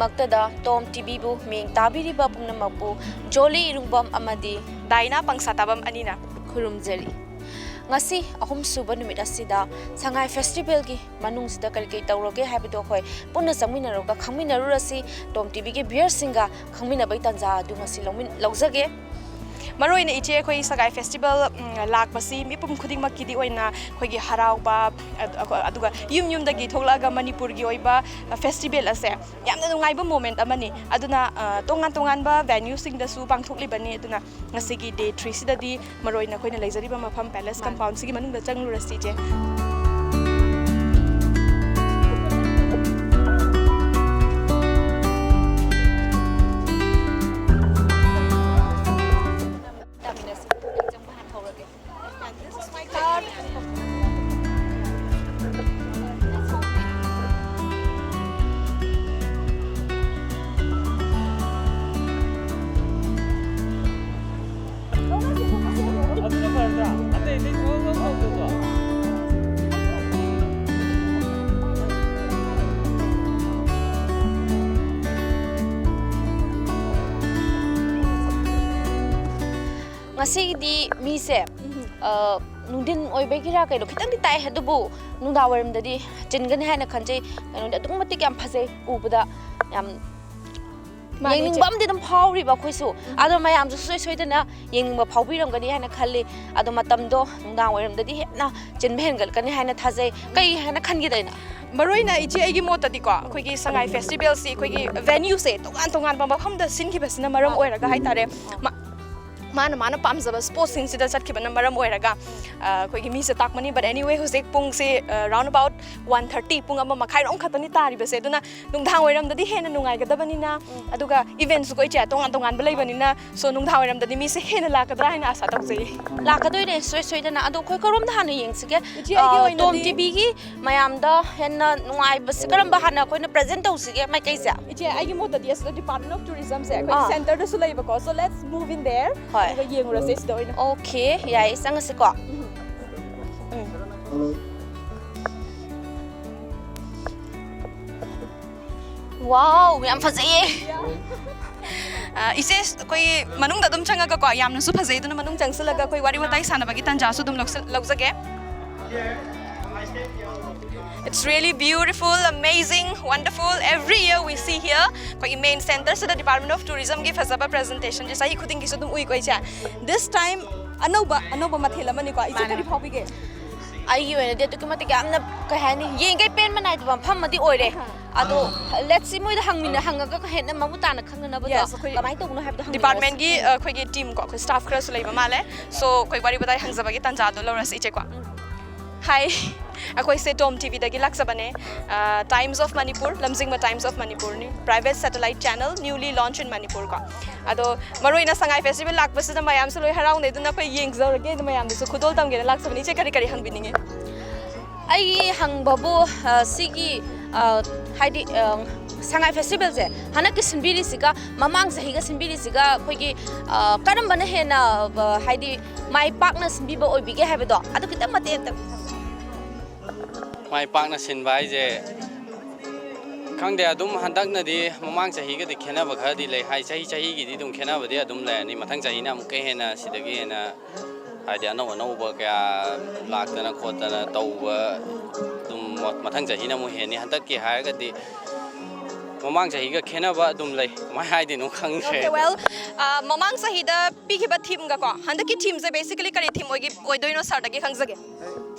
ꯃꯛꯇꯗ ꯇꯣꯝ ꯇꯤꯚꯤꯕꯨ ꯃꯤꯡ ꯇꯥꯕꯤꯔꯤꯕ ꯄꯨꯝꯅꯃꯛꯄꯨ ꯖꯣꯂꯤ ꯏꯔꯨꯡꯕꯝ ꯑꯃꯗꯤ ꯗꯥꯏꯅꯥ ꯄꯪꯁꯥꯇꯥꯕꯝ ꯑꯅꯤꯅ ꯈꯨꯔꯨꯝꯖꯔꯤ ngasi ahum suba numit asida Sangai Festival gi manungsida kari kari tawroge haibado khoi punna changminaroga khangminarurasi Tom TV gi viewers singa khangminabai tanja adu ngasi laujage Maroina iche khoi Sangai Festival lakpasi mipum khudingmak kidi oina khoigi harauba aduga yum dagi tholaga Manipur gi oiba festival ase yamna nungaiba moment amani aduna tongan ba venue sing da su pangthokli bani aduna ngasi gi day 3 sidadi maroina khoina leijariba mafam palace compound sigi manungda changlurasi je ngasi di mise nudin oibegira kailo khitang di tai hadubu nungda warim dadi chingani haina khanjai kaino da tung matik yam phase ubada yam yengning bam di dum phawri ba khoisu ado mayam ju soi soi dana yengning ba phawbiram gani haina khalli ado matam do nungda warim dadi hena chinbhengal kani haina thajai kai haina khangi daina Maroina ichi aigi mota di ko khoigi Sangai Festival si khoigi venue se tongan ba pham da sin ki basina maram oiraga haitare mana pamjaba sports sing sida chatkibana maram oiraga khoigi mi se takmani but anyway husek pung se round about 1:30 pung ama makhai rong khatani tari base duna nungdang oiram dadi hena nungai gadabani na aduga events ko icha tongan balai bani na so nungdang oiram dadi mi se hena lakadra hena asa takjei lakadoi ne soi soi dana adu khoi karom da hanu yengsige Tom TV gi mayam da hena nungai bas karam ba hana koina present tawsige mai kaisa ichi aigi mota di the Department of Tourism se khoi center da sulai ba ko so let's move in there Okay, yai sang se ko. Wow, yam fazai. Ise koi manung da dum changa ka ko yam na su phazai duna manung changsalaga koi wari watai sana bagi tanja su dum laujage. It's really beautiful, amazing, wonderful. Every year we see here, koi main center so the Department of Tourism gi fazaba presentation je sahi khuding gi sudum ui koi cha. This time anoba mathela mani ko ise kari phabi ge. Ai yu ne de to matik amna ka hani yeng kai pen manai to pham madi oire. Ado let's see moi da hangmina hangaga ka henna mamuta na khangna ba to kamai to no have the department gi koi gi team ko staff khara su leiba male so koi wari badai hangzaba gi tanja do loras iche ko. Hi. Akoi se Tom TV dagi laksabane Times of Manipur lamjingba Times of Manipur ni private satellite channel newly launched in Manipur ko ado maroina Sangai Festival lakpasida mayam se loi harau ne duna koi yengzaurage mayam su khudol tamge laksabani che kari hangbininge ai hangbabu sigi haidi Sangai Festival se hanak sinbiri siga mamang sahi ga sinbiri siga khoi gi karam bana hena haidi mai pakna sinbiba oibige habado adu kitam mate mai pakna sinba je khangde adum handak na di mamang chahi ga de khena ba khadi lai hai chahi gi di dum khena ba de adum lai ni mathang chahi na mu ke hena sidagi hena haidi anau ba kya laktana khotana tauba dum mathang chahi na mu he ni handak ki ha ga di mamang chahi ga khena ba dum lai mai hai di no khang se okay well mamang chahi da piki ba thim ga ko handak ki thim se basically kari thim oidoino sar da gi khangzage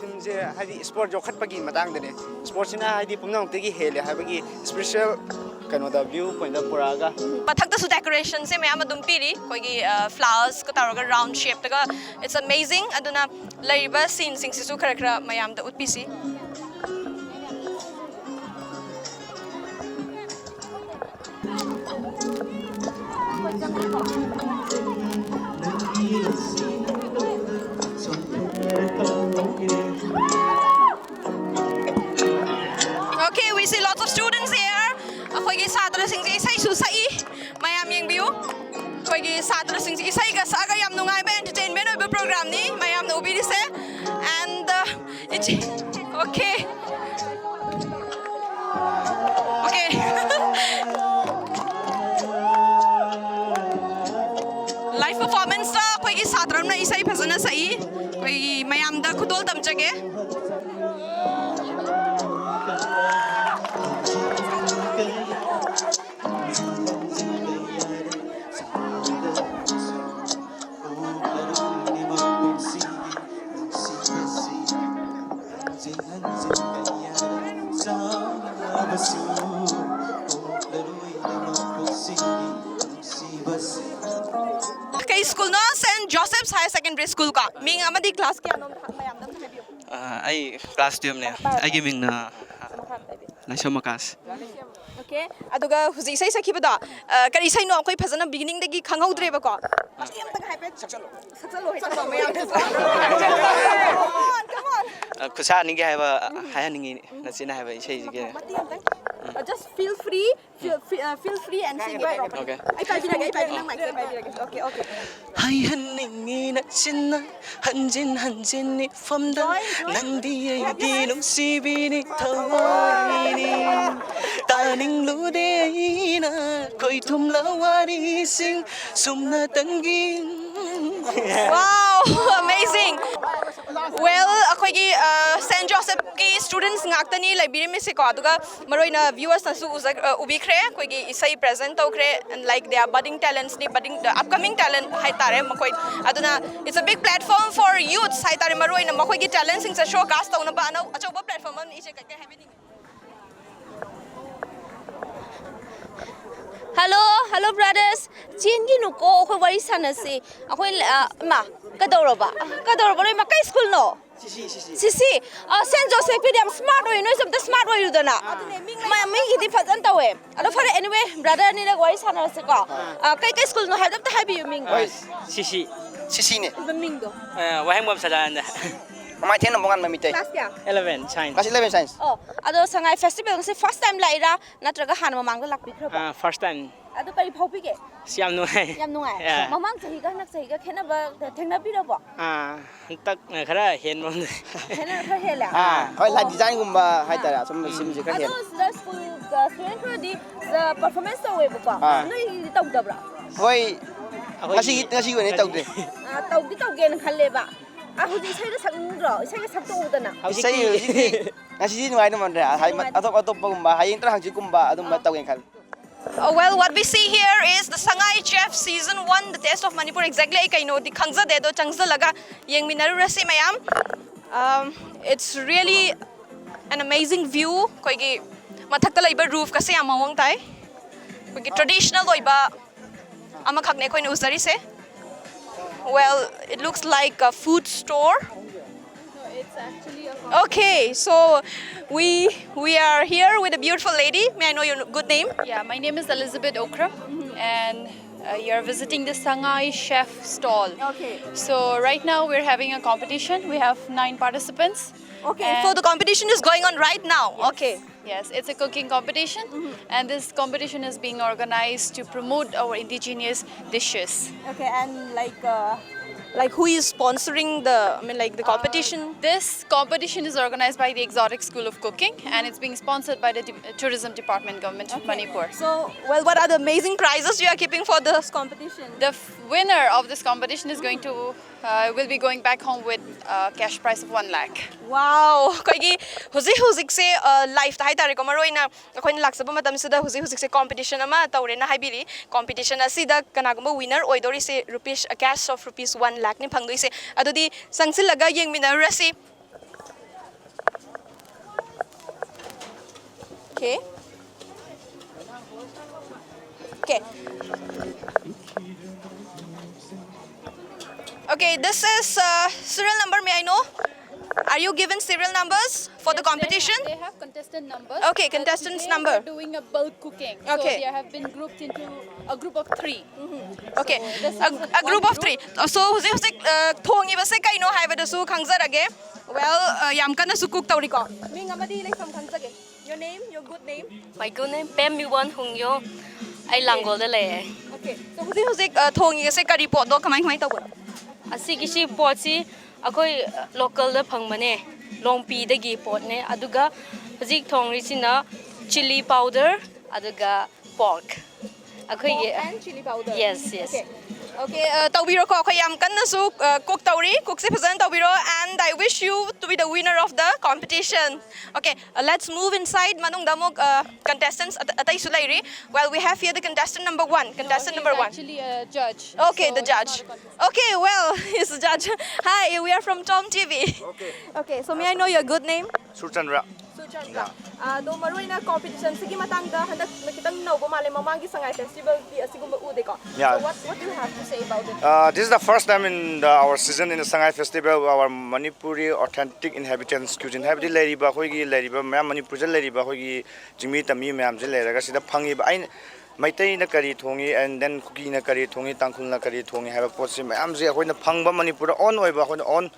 thim je haidi sport jo khat pagi matang de ne sport sina haidi pumnam te gi hele habagi special kano da view point da puraga mathak da su decoration se mayam adum piri koi gi flowers ko taroga round shape da it's amazing aduna laiba scene sing sisu khara mayam da utpisi Okay, we see lots of students here. Ako'y satra sing isay susai. Mayam yung view. Ako'y satra sing isay ka sa agayam nung ay entertainment o program ni mayam na ubiri se. And it's okay. Okay. Satram na isai phazana sai koi mayam da khudol tamjage Kay school no St. Joseph's Higher Secondary School ka ming amadi class kya nom mayam dam thabiyo I class 2 ne I giving na Naisha Makas. Okay aduga huzi sai sakibada kari sai no koi phazana beginning dagi khanghau dreba ko am tak hai pe saksalo hai mayam come on Kusa ningi haiba haya ningi nasina haiba isai jige. Just feel free and sing it properly. Okay. I pabi lagi. Okay. 하얀 닝이 나친나 한진 펌다 난디에 디놈 시비니 더와이니 따닝 루데이나 거의 톰라와리싱 숨나 당긴 Wow, amazing. Well, akoigi St. Joseph ki students ngaktani library me se ko aduga maroina viewers na su ubikre akoigi isai present tokre and like they are budding talents ni budding the upcoming talent hai tare makoi aduna it's a big platform for youths hai tare maroina makoigi talents sing sa showcase tawna ba na achoba platform an ise ka happening. Hello brothers. Chingi nuko ko wari sanasi. Ako ma kadoroba loy makai school no. Sisi. St. Joseph Medium smart way no some the smart way dana. Ma mi gidi fazan tawe. Alo for anyway brother ni lag wari sanasi ko. Kai school no hadap ta habi ming. Sisi ne. Ming do. Wahang mom sadan. Amai thena mongan mamite. Class kya? 11 science. Class 11 science. Ado Sangai Festival se first time laira natraga hanma mangda lakpi khra. First time. Ado kari phaupi ke. Siam nuai. Yam nungai. Mamang sahi ga nak sahi ga khena ba thengna pi ro ba. Tak khara hen mom. Khena kha hela. Hoi la design gumba hai tara som sim je kha hen. Ado the school student kha di the performance to we ba. Noi tau da bra. Hoi ngasi ne tau de. Tau di tau gen khalle ba. Huji sai da sang ro, sai ga sak to udana. Sai ngasi nuai no man ra hai atop gumba hai intra hang ji gumba adum ba tau gen khal. Well, what we see here is the Sangai Chef Season 1, the Taste of Manipur. Exactly, I know the Khangza de do Changza laga yeng minaru rasi mayam. It's really an amazing view. Koigi mathakta laiba roof kasi amawang tai. Koigi traditional loiba ama khakne koi usari se. Well, it looks like a food store. It's actually a okay, so we are here with a beautiful lady. May I know your good name? Yeah, my name is Elizabeth Okra, and you're visiting the Sangai Chef stall. Okay. So right now we're having a competition. We have 9 participants. Okay, so the competition is going on right now. Yes. Okay. Yes, it's a cooking competition, and this competition is being organized to promote our indigenous dishes. Okay, and like who is sponsoring the competition? This competition is organized by the Exotic School of Cooking, and it's being sponsored by the Tourism Department, Government of Manipur. So, well, what are the amazing prizes you are keeping for this competition? The winner of this competition is will be going back home with a cash prize of 1 lakh. Wow! Koigi huzik se life tai tare ko maroina akoin laksaba matam sida huzik se competition ama tawre na haibiri competition asida kanaguma winner oidori se rupees a cash of rupees 1 lakh ni phangdoi se adudi sangsil laga yeng minarasi. Okay. Okay, this is serial number, may I know? Are you given serial numbers for the competition? They have contestant numbers. Okay, contestants Today number. We're doing a bulk cooking. Okay. So they have been grouped into a group of 3. Okay, So this is a group one of 3. So huzik thongi ba se kaino haiba da su khangzarage. Well, yam kana su cook tawri ko. Ming amadi like sam khangzage. Your name, your good name? My good name Pem Yuan Hung Yo. I Langol de le. Okay. So huzik thongi se kari pot do kamai tawbo. Asigisi pot si akoi local da phangmane longpi dagi pot ne aduga huzik thongri sina chili powder aduga pork. Pork and chili powder. Yes. Okay. Okay, tawbiro ko ako yam kan na su cook tawri cook se phasan tawbiro and I wish you to be the winner of the competition. Okay, let's move inside manung damog contestants atay sulairi. Well, we have here the contestant number 1. Contestant number 1. Actually a judge. Okay, the judge. Okay, well, he's the judge. Hi, we are from Tom TV. Okay. Okay, so may I know your good name? Surchandra. Suchandra. Do maroy na competition sige matangda handak nakitang naubo male mamangi Sangai Festival di asigumba ude ko. Yeah. So what do you have to say about it? This is the first time in our season in the Sangai Festival. Our Manipuri authentic inhabitants, cuisine inhabit leriba, hoigi leriba, ma'am Manipur leriba, hoigi jimi tami ma'am leraga sida pangi ba ay maitai na kari thongi and then cookie na kari thongi tangkul na kari thongi have a pot si ma'am je akoi na phangba Manipur on oiba akoi on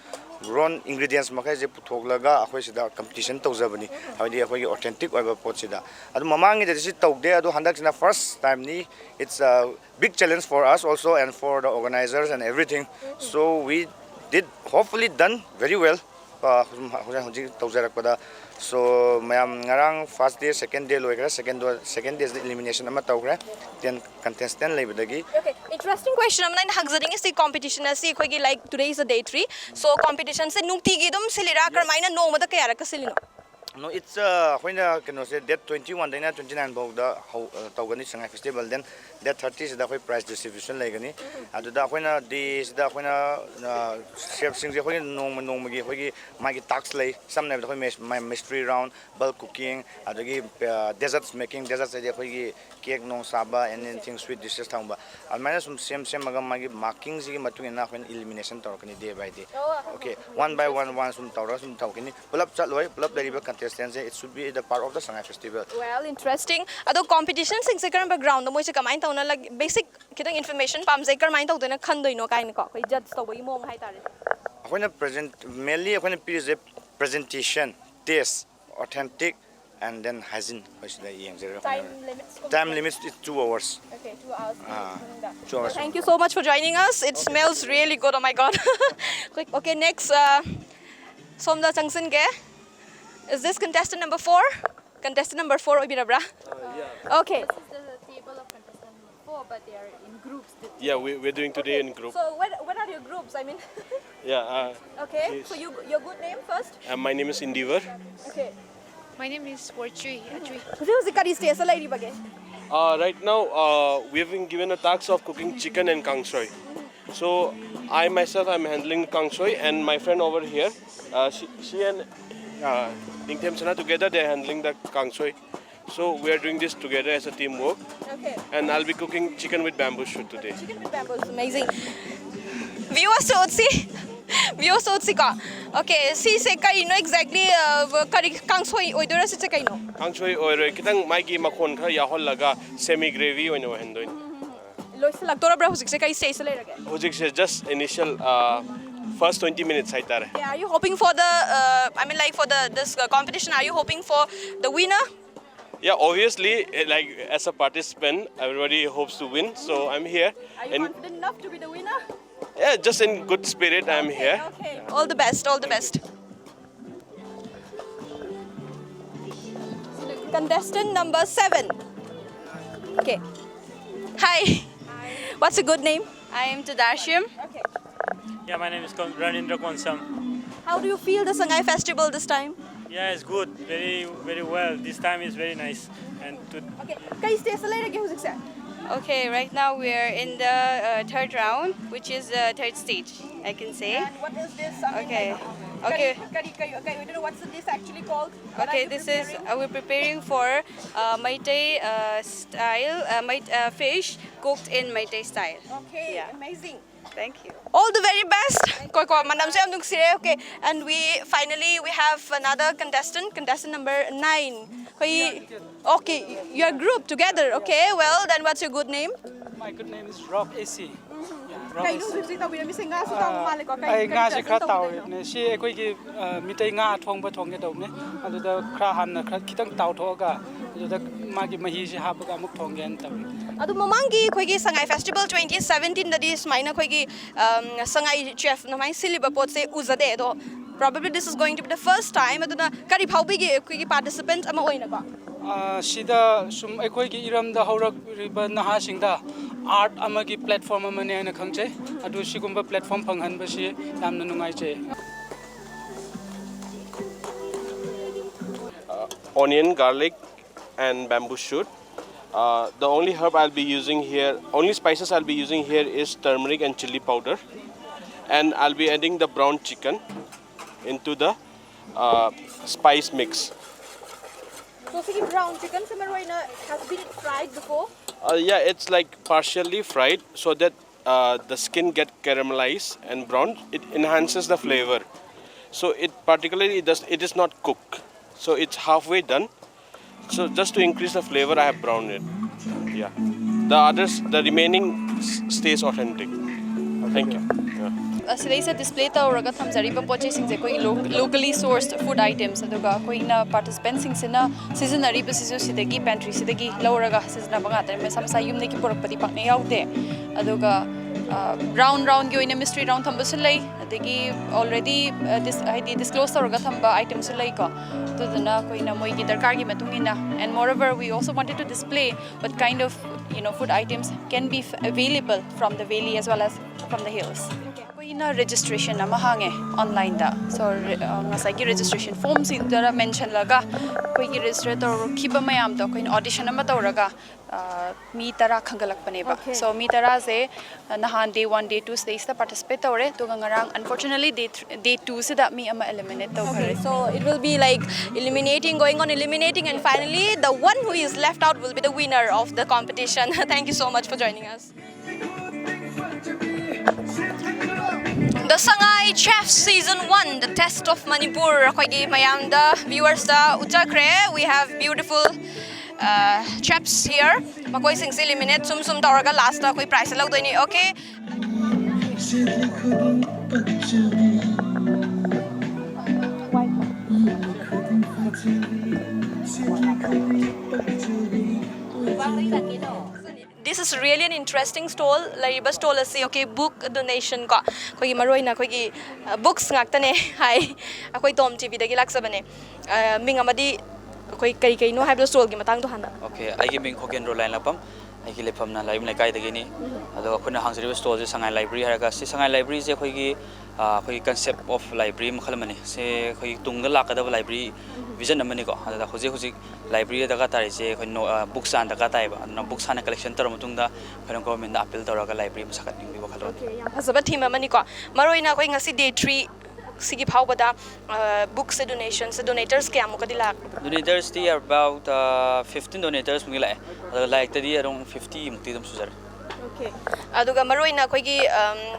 grown ingredients makai je puthoglaga akoi sida competition tawjabani haidi akoi authentic oiba pot sida adu mamangi de si tawde adu handak sina first time ni it's a big challenge for us also and for the organizers and everything so we did hopefully done very well so mayam ngarang first day second day loigra second day is the elimination ama tawgra then contestant lebadagi. Okay, interesting question. I'm not hagzading is the competition as see koigi like today is a day 3. So competition se nungtigi dum silira karmaina no mada kayara ka silino. No, it's when can say date 21 then 29 bau da tawgani Sangai Festival then date 30 is the prize distribution legani adu da when this da when chef sing je when no magi hogi magi tax lay some na da my mystery round bulk cooking adagi desserts making desserts je hogi cake no saba and anything sweet dishes thamba almana sum same maga magi marking ji matung na when elimination tawkani day by day okay one by one sum tawra sum tawkini pulap chatloi pulap deriba it should be the part of the Sangai Festival. Well, interesting. Ado competition sing se karam background mo se kamai taw na like basic kitang information pam se kamai taw na khandoi no kain ko koi judge taw bai mong hai tare. When present mainly when is a presentation, taste, authentic and then hygiene time limits is 2 hours. Okay, 2 hours. 2 hours. Thank you so much for joining us. It smells really good. Oh my god. Okay, next somda changsin ke is this contestant number 4? Contestant number 4 Obirabra? Yeah. Okay. This is the table of contestant number 4, but they are in groups. Yeah, we're doing today in group. So what are your groups? I mean. Yeah. Okay. Yes. So your good name first? My name is Endeavor. Okay. My name is Warchui. Right now, we have been given a task of cooking chicken and kang soy. So I myself am handling kang soy, and my friend over here, she and Ning Them Sana together they are handling the kang soy. So we are doing this together as a teamwork. Okay. And I'll be cooking chicken with bamboo shoot today. Chicken with bamboo is amazing. Viewers Otsi ka. Okay, si se kai no exactly kari kang soy oidora si se kai no. Kang soy oire kitang maigi makon kha yahol laga semi gravy oino handoin. Lois lagtora bra husik se kai se le rage. Hujik se just initial first 20 minutes hai tare. Yeah, are you hoping for the for this competition, are you hoping for the winner? Yeah, obviously, like as a participant, everybody hopes to win. So I'm here. Are you confident enough to be the winner? Yeah, just in good spirit, I'm here. Okay. All the best. All the best. Contestant number 7. Okay. Hi. What's your good name? I am Tudarshim. Okay. Yeah, my name is Ranindra Konsam. How do you feel the Sangai Festival this time? Yeah, it's good. Very, very well. This time is very nice. And okay. Kai stay sa lay rage husik sa. Okay, right now we are in the third round, which is the third stage, I can say. And what is this? Okay. Okay. We don't know what's this actually called. Okay, this is we're preparing for Meitei style, fish cooked in Meitei style. Okay, yeah. Amazing. Thank you. All the very best. Okay, and we have another contestant number 9. Okay, your group together. Okay, well then what's your good name? my good name is Rob AC. Kay nung sisi tabi na mising nga sa tao mali ko ay nga si kra tao ne si ekoi ki mitay nga thong ba thong ke daw ne adu da kra han na kra kitang tao thoga adu da magi mahi si ha ba muk thong gen taw adu mamangi khoi gi Sangai Festival 2017 da dis maina khoi gi Sangai chef na mai siliba pot se uzade do probably this is going to be the first time aduna kari phaubi gi khoi gi participants ama oina ko ꯁꯤꯗ ꯁꯨꯝ ꯑꯩꯈꯣꯏꯒꯤ ꯏꯔꯝꯗ ꯍꯧꯔꯛꯂꯤꯕ ꯅꯍꯥꯁꯤꯡꯗ art ꯑꯃꯒꯤ platform ꯑꯃꯅꯤ ꯍꯥꯏꯅ ꯈꯪꯖꯩ ꯑꯗꯨ ꯁꯤꯒꯨꯝꯕ ꯄ꯭ꯂꯦꯠꯐꯣꯝ ꯐꯪꯍꯟꯕꯁꯤ ꯌꯥꯝꯅ nungaijay. Onion, garlic, and bamboo shoot. The only herb I'll be using here, only spices I'll be using here is turmeric and chili powder. And I'll be adding the brown chicken into the spice mix. So the brown chicken has been fried before? Yeah, it's like partially fried so that the skin get caramelized and brown. It enhances the flavor. So it particularly it is not cooked. So it's halfway done. So just to increase the flavor, I have browned it. Yeah. The remaining stays authentic. Thank you. Yeah. Today display tawraga thamjariba poche singje koi locally sourced food items aduga koi na participants sing sina seasonary sisu sidagi pantry sidagi lawraga seasona banga tare me samsa yum ne ki porakpadi pakne yaude aduga round gi oina mystery round thamba sulai adagi already this ID disclose tawraga thamba items sulai ko tuduna koi na moi gi darkar gi matungina and moreover we also wanted to display what kind of food items can be available from the valley as well as from the hills. Koina registration ama hange online da so ngasai gi registration form sing dara mention laga koi gi register tor khiba mayam da koin audition ama toraga mi tara khangalak pane ba so mi tara se nahan day 1 day 2 stage ta participate tore to ngarang unfortunately day 2 se da mi ama eliminate to khare So it will be like going on eliminating and finally the one who is left out will be the winner of the competition. Thank you so much for joining us. The Sangai Chef Season 1, the test of Manipur. Koigi mayam da viewers da utakre. We have beautiful chefs here. Makoi sing se eliminate sum tawraga last da koi prize lag doini. Okay. This is really an interesting stall. Lariba stall asi okay book donation ko. Koi maroi na koi books ngakta ne hi. Akoi Tom TV dagi laksabane. Ming amadi koi kai no haiblo stall gi matang to handa. Okay, I give ming Hokkien Roline lapam. I give lepam na live na kai dagi ni. Ado akoi na hangsari stall je Sangai Library haraga. Si Sangai Library je koi gi koi concept of library makhalamani. Se koi tungga lakada library vision namani ko. Ada hoji library daga tari je koi books an daga tai ba. Na books an collection tar matungda koi government da appeal tawraga library masakat ning bi bakhalon. Okay, yam phasaba theme amani ko. Maroi na koi ngasi day 3 sigi phawbada books donations donators kya mukadi lak. Donators ti are about 15 donators mungila. Ada like tadi around 50 mukti dum suzar. Okay. Aduga maroi na koi gi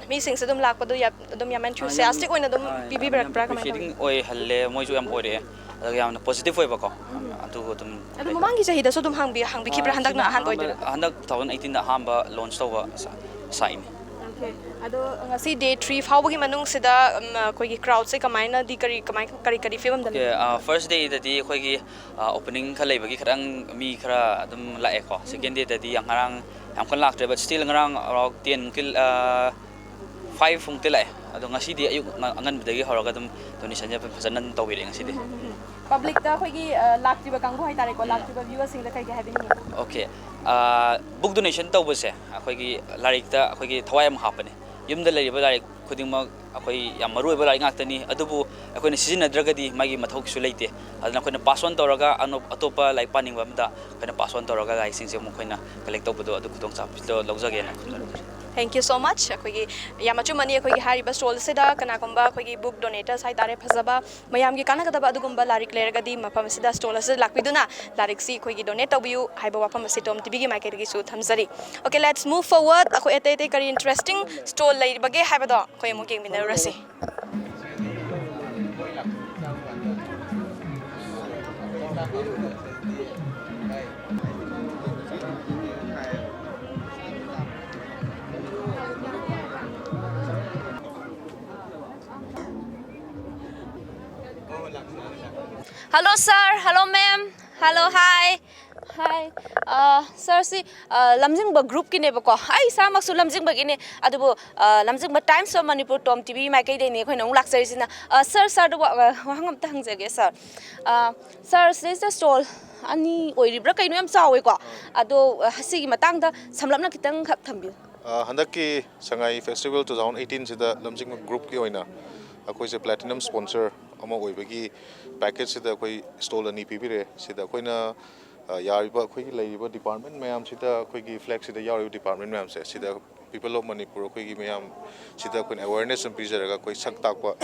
mi sing se dum lak padu ya dum yaman enthusiastic oina dum bibi brak brak kamai. Feeding oi halle moi ju am ore. Ada yamna positive oi bako. Adu dum. Adu mamangi jahi da so dum hang bi khibra handak na han oidira. Handak 2018 da hamba launch tawa sign. Okay. Ado ngasi day 3 phawbagi manung sida koi gi crowd se kamaina di kari film da. Okay, first day da di koi gi opening kha leibagi kharang mi khara dum lae ko. Second day da di yang ngarang am kan lak but still ngarang around 10 kil 5 fung tilai. Ado ngasi di ayuk angan bidagi horaga dum donation ja fajanan tawire ngasi di. Public da koi gi laktiba kanggo hai tare ko laktiba viewers sing da kai ga having. Okay. Book donation tawbase akhoi gi larik ta akhoi gi thawai am hapane. Yumda lariba larik khudingma akhoi yam maroi ba larik ngaktani adubu akhoi ne sizinnadragadi magi mathok su leite adna akhoi ne pass on tawraga atopa like paning ba mda akhoi ne pass on tawraga lai sing se mu khoina collect tawbudo adu khutong chap to lawjage na. Thank you so much. Akhoi gi yamachu mani akhoi gi hariba stall se da kana komba akhoi gi book donators hai tare phazaba mayam gi kana kadaba adugumba larik leragadi mafam se da stall se lakpiduna larik si akhoi gi donate tawbiu haiba wafam se Tom TV gi market gi su thamjari. Okay, let's move forward. Akhoi ate kari interesting stall lairibage haiba do akhoi mu gi minarasi. Hello sir, hello ma'am, hello hi. Hi, sir, si lamjingba group ki ne ba ko. Ai sa maksu lamjingba ki ne. Adubo lamjingba Times of Manipur Tom TV mai kai de ne khoi nong laksari sina. Sir do hangam ta hangjage sir. Sir, this is stall ani oiribra kaino yam chawe ko. Ado hasi gi matang da samlamna kitang khak thambi. Handaki Sangai Festival 2018 sida lamjingba group ki oina akoi se platinum sponsor ama oibagi package sida akoi stall ani pibire sida koina yariba akoi gi leiba department mayam sida akoi gi flag sida yariba department mayam se sida people of Manipur akoi gi mayam sida akoi awareness and preserve akoi sak takwa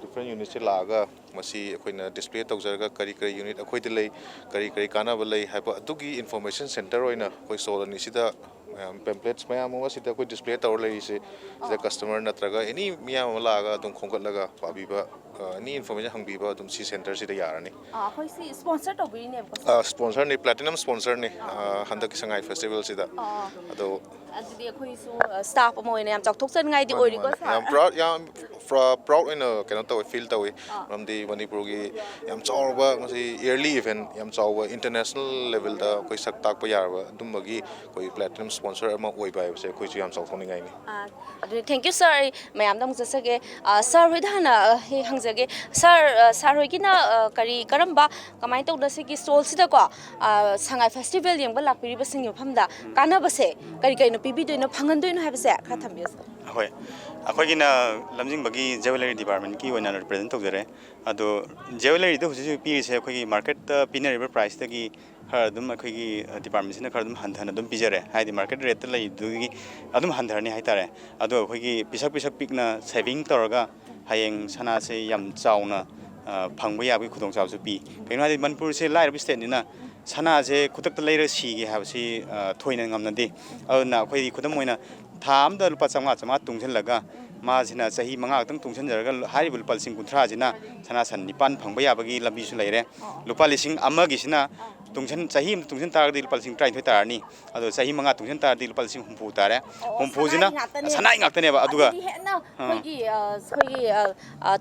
different units se laga masi akoi na display tawjaraga kari unit akoi de lei kari kana ba lei haiba adugi information center oina akoi stall ani sida pamphlets mayam ama sida akoi display tawr lei se sida customer natraga any miyam laga dum khongkat laga pabiba any information hangbiba dum si center sida yarani Khoi si sponsor to bi ne ko sponsor ni platinum sponsor ni handak Sangai Festival sida ado adidi khoi su staff mo ne am chok thok chan ngai di ori ko sa yam proud in a cannot to feel tawi from the Manipur gi yam chawba masi yearly event yam chawba international level da koi sak tak pa yarba dum bagi koi platinum sponsor ama oi bai se koi chu yam chaw thong ngai ni adu thank you sir mayam dam jasage sir hoi dana he hangjage sir hoi kina kari karamba kamai tau da se gi stall sida ko Sangai Festival yeng ba lakpiri ba sing pham da kana ba se kari no pibi do no phangan do no ha ba se kha tham yes hoi akoi gina lamjingbagi jewelry department ki oina represent tawjare ado jewelry do huju pi se akoi gi market pinariba price ta gi har dum akoi gi department sina khar dum hanthana dum pijare haidi market rate ta lai du gi adum handharni haitare ado akoi gi pisak pikna saving tawraga hayeng sana se yam chauna phangba yabi khudong chaw su pi kaino hadi Manipur se lai rabi state ni na sana je kutak ta lai ra si gi habsi thoina ngamna de aduna akoi khudam moina tham da lupa chama tungchen laga ma jina sahi manga tang tungchen jaraga hari bul pal sing kunthra jina sana san nipan phangba yabagi lambi su leire lupa lising ama gi sina tungchen sahi tungchen tar di lupa sing trai thoi tarni ado sahi manga tungchen tar di lupa sing humpu tare humpu jina sanai ngak tane ba aduga khoi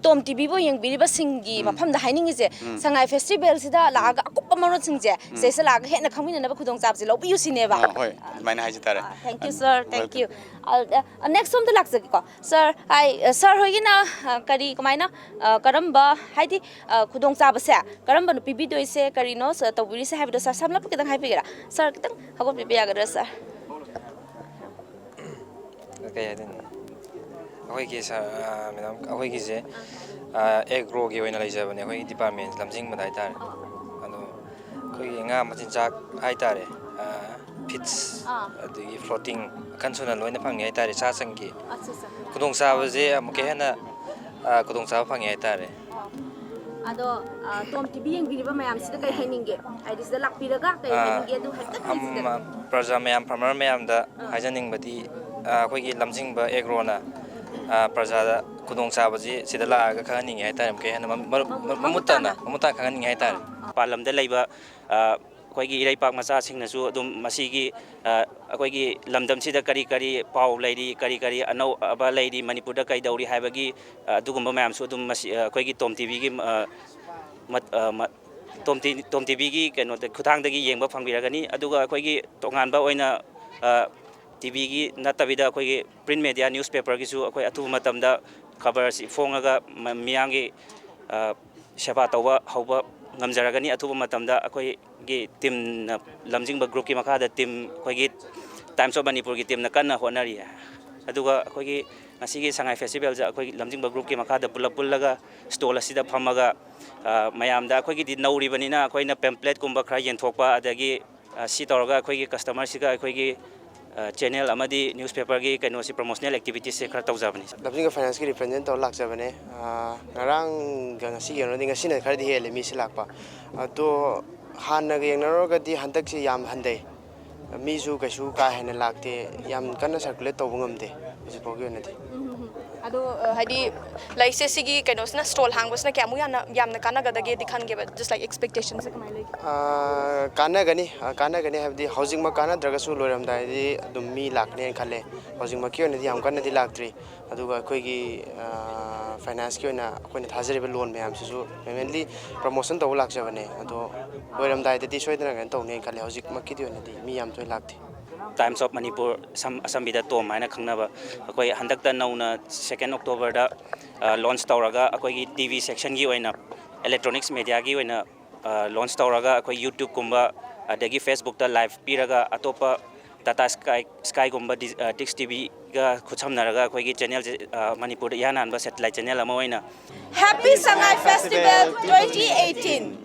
Tom TV bo yeng biri ba sing gi mafam da haining je Sangai Festival sida laga akup amano sing je se se laga he na khangmin na ba khudong chap je lo bi usine ba hoi maina hai tare thank you sir thank you next one to lakse ko sir ai sir hogi na kari kamaina karamba haidi khudong chaba se karamba no pibi doi se kari no sa tawiri se habido sir samla pa kitang haipigera sir kitang hago pibi agara sir okay then akoi ki sa madam akoi ki je agro gi oina leija bane akoi department lamjing badai tar ado koi nga machin chak hai tare pits the floating kansuna loina phang ai tare cha changki kudong sa baje amuke hena kudong sa phang ai tare ado Tom TV yeng biri ba mayam sida kai haininge ai dis da lakpiraga kai haininge du hatta praja mayam farmer mayam da hajaning badi koi gi lamjing ba agrona praja da kudong sa baje sida la ga khaning ai tare amuke hena mamuta khaning ai tare palam da leiba akoigi iraipak macha singnasu adum masigi akoigi lamdam sida kari pau leiri kari anau aba leiri Manipur da kai dauri haibagi adugumba mayam su adum akoigi Tom TV gi Tom TV gi keno khutang dagi yengba phangbiragani aduga akoigi tonganba oina TV gi natabida akoigi print media newspaper gi su akoi atu matamda cover si fongaga miyangi seba tawba hauba ngamjaragani atuba matamda akoi gi team lamjingba group ki makada team koigi Times of Manipur gi team na kanna honari aduga koigi ngasigi Sangai Festival ja koigi lamjingba group ki makada pullaga stall asida phamaga mayamda koigi di nauri banina koina pamphlet kumba khra yenthokpa adagi si tawraga koigi customer siga koigi channel amadi newspaper gi kaino si promotional activities se khra tawjabani lamjingba finance ki represent taw lakjabane ngarang gangasi yeno dinga sina khar di hele mi silakpa to hanna ge naro di hantak si yam handai mi su ka su ka hena lakte yam kana circulate taw ngamde ji pogi nati ado hadi like se sigi kanosna stall hangbasna kyamu yamna kana gadage dikhan ge just like expectations se kamai like kana gani habdi housing ma kana draga su loram dai di dum mi lakne khale housing ma kyo ne di ham kana di laktri aduga koi gi ꯐꯥꯏꯅꯥꯟꯁꯀꯤ ꯑꯣꯏꯅ ꯑꯩꯈꯣꯏꯅ ꯊꯥꯖꯔꯤꯕ ꯂꯣꯟ ꯃꯌꯥꯝꯁꯤꯁꯨ mainly promotion ꯇꯧꯕ ꯂꯥꯛꯆꯕꯅꯦ ꯑꯗꯣ ꯂꯣꯏꯔꯝꯗꯥꯏꯗꯗꯤ ꯁꯣꯏꯗꯅ ꯀꯩꯅꯣ ꯇꯧꯅꯤ ꯈꯜꯂꯦ ꯍꯧꯖꯤꯛꯃꯛꯀꯤꯗꯤ ꯑꯣꯏꯅꯗꯤ ꯃꯤ ꯌꯥꯝ ꯇꯣꯏꯅ ꯂꯥꯛꯇꯦ ꯇꯥꯏꯝꯁ ꯑꯣꯐ ꯃꯅꯤꯄꯨꯔ ꯑꯁꯝꯕꯤꯗ ꯇꯣꯝ ꯍꯥꯏꯅ ꯈꯪꯅꯕ ꯑꯩꯈꯣꯏ ꯍꯟꯗꯛꯇ ꯅꯧꯅ 2 ꯑꯣꯛꯇꯣꯕꯔꯗ ꯂꯣꯟꯆ ꯇꯧꯔꯒ ꯑꯩꯈꯣꯏꯒꯤ ꯇꯤꯚꯤ ꯁꯦꯛꯁꯟꯒꯤ ꯑꯣꯏꯅ ꯏꯂꯦꯛꯇ꯭ꯔꯣꯅꯤꯛꯁ ꯃꯦꯗꯤꯌꯥꯒꯤ ꯑꯣꯏꯅ ꯂꯣꯟꯆ ꯇꯧꯔꯒ ꯑꯩꯈꯣꯏ ꯌꯨꯇ꯭ꯌꯨꯕꯀꯨꯝꯕ ꯑꯗꯒꯤ ꯐꯦꯁꯕꯨꯛꯇ ꯂꯥꯏꯚ ꯄꯤꯔꯒ ꯑꯇꯣꯞꯄ ꯇꯥꯇꯥ ꯁ꯭ꯀꯥꯏꯒꯨꯝꯕ ꯇꯤꯛꯁ ꯇꯤꯚꯤꯒ ꯈꯨꯠꯁꯝꯅꯔꯒ ꯑꯩꯈꯣꯏꯒꯤ ꯆꯦꯅꯦꯜꯁꯦ ꯃꯅꯤꯄꯨꯔꯗ ꯏꯍꯥꯟ ꯍꯥꯟꯕ ꯁꯦꯇꯦꯂꯥꯏꯠ ꯆꯦꯅꯦꯜ ꯑꯃ ꯑꯣꯏꯅ Happy Sangai Festival 2018.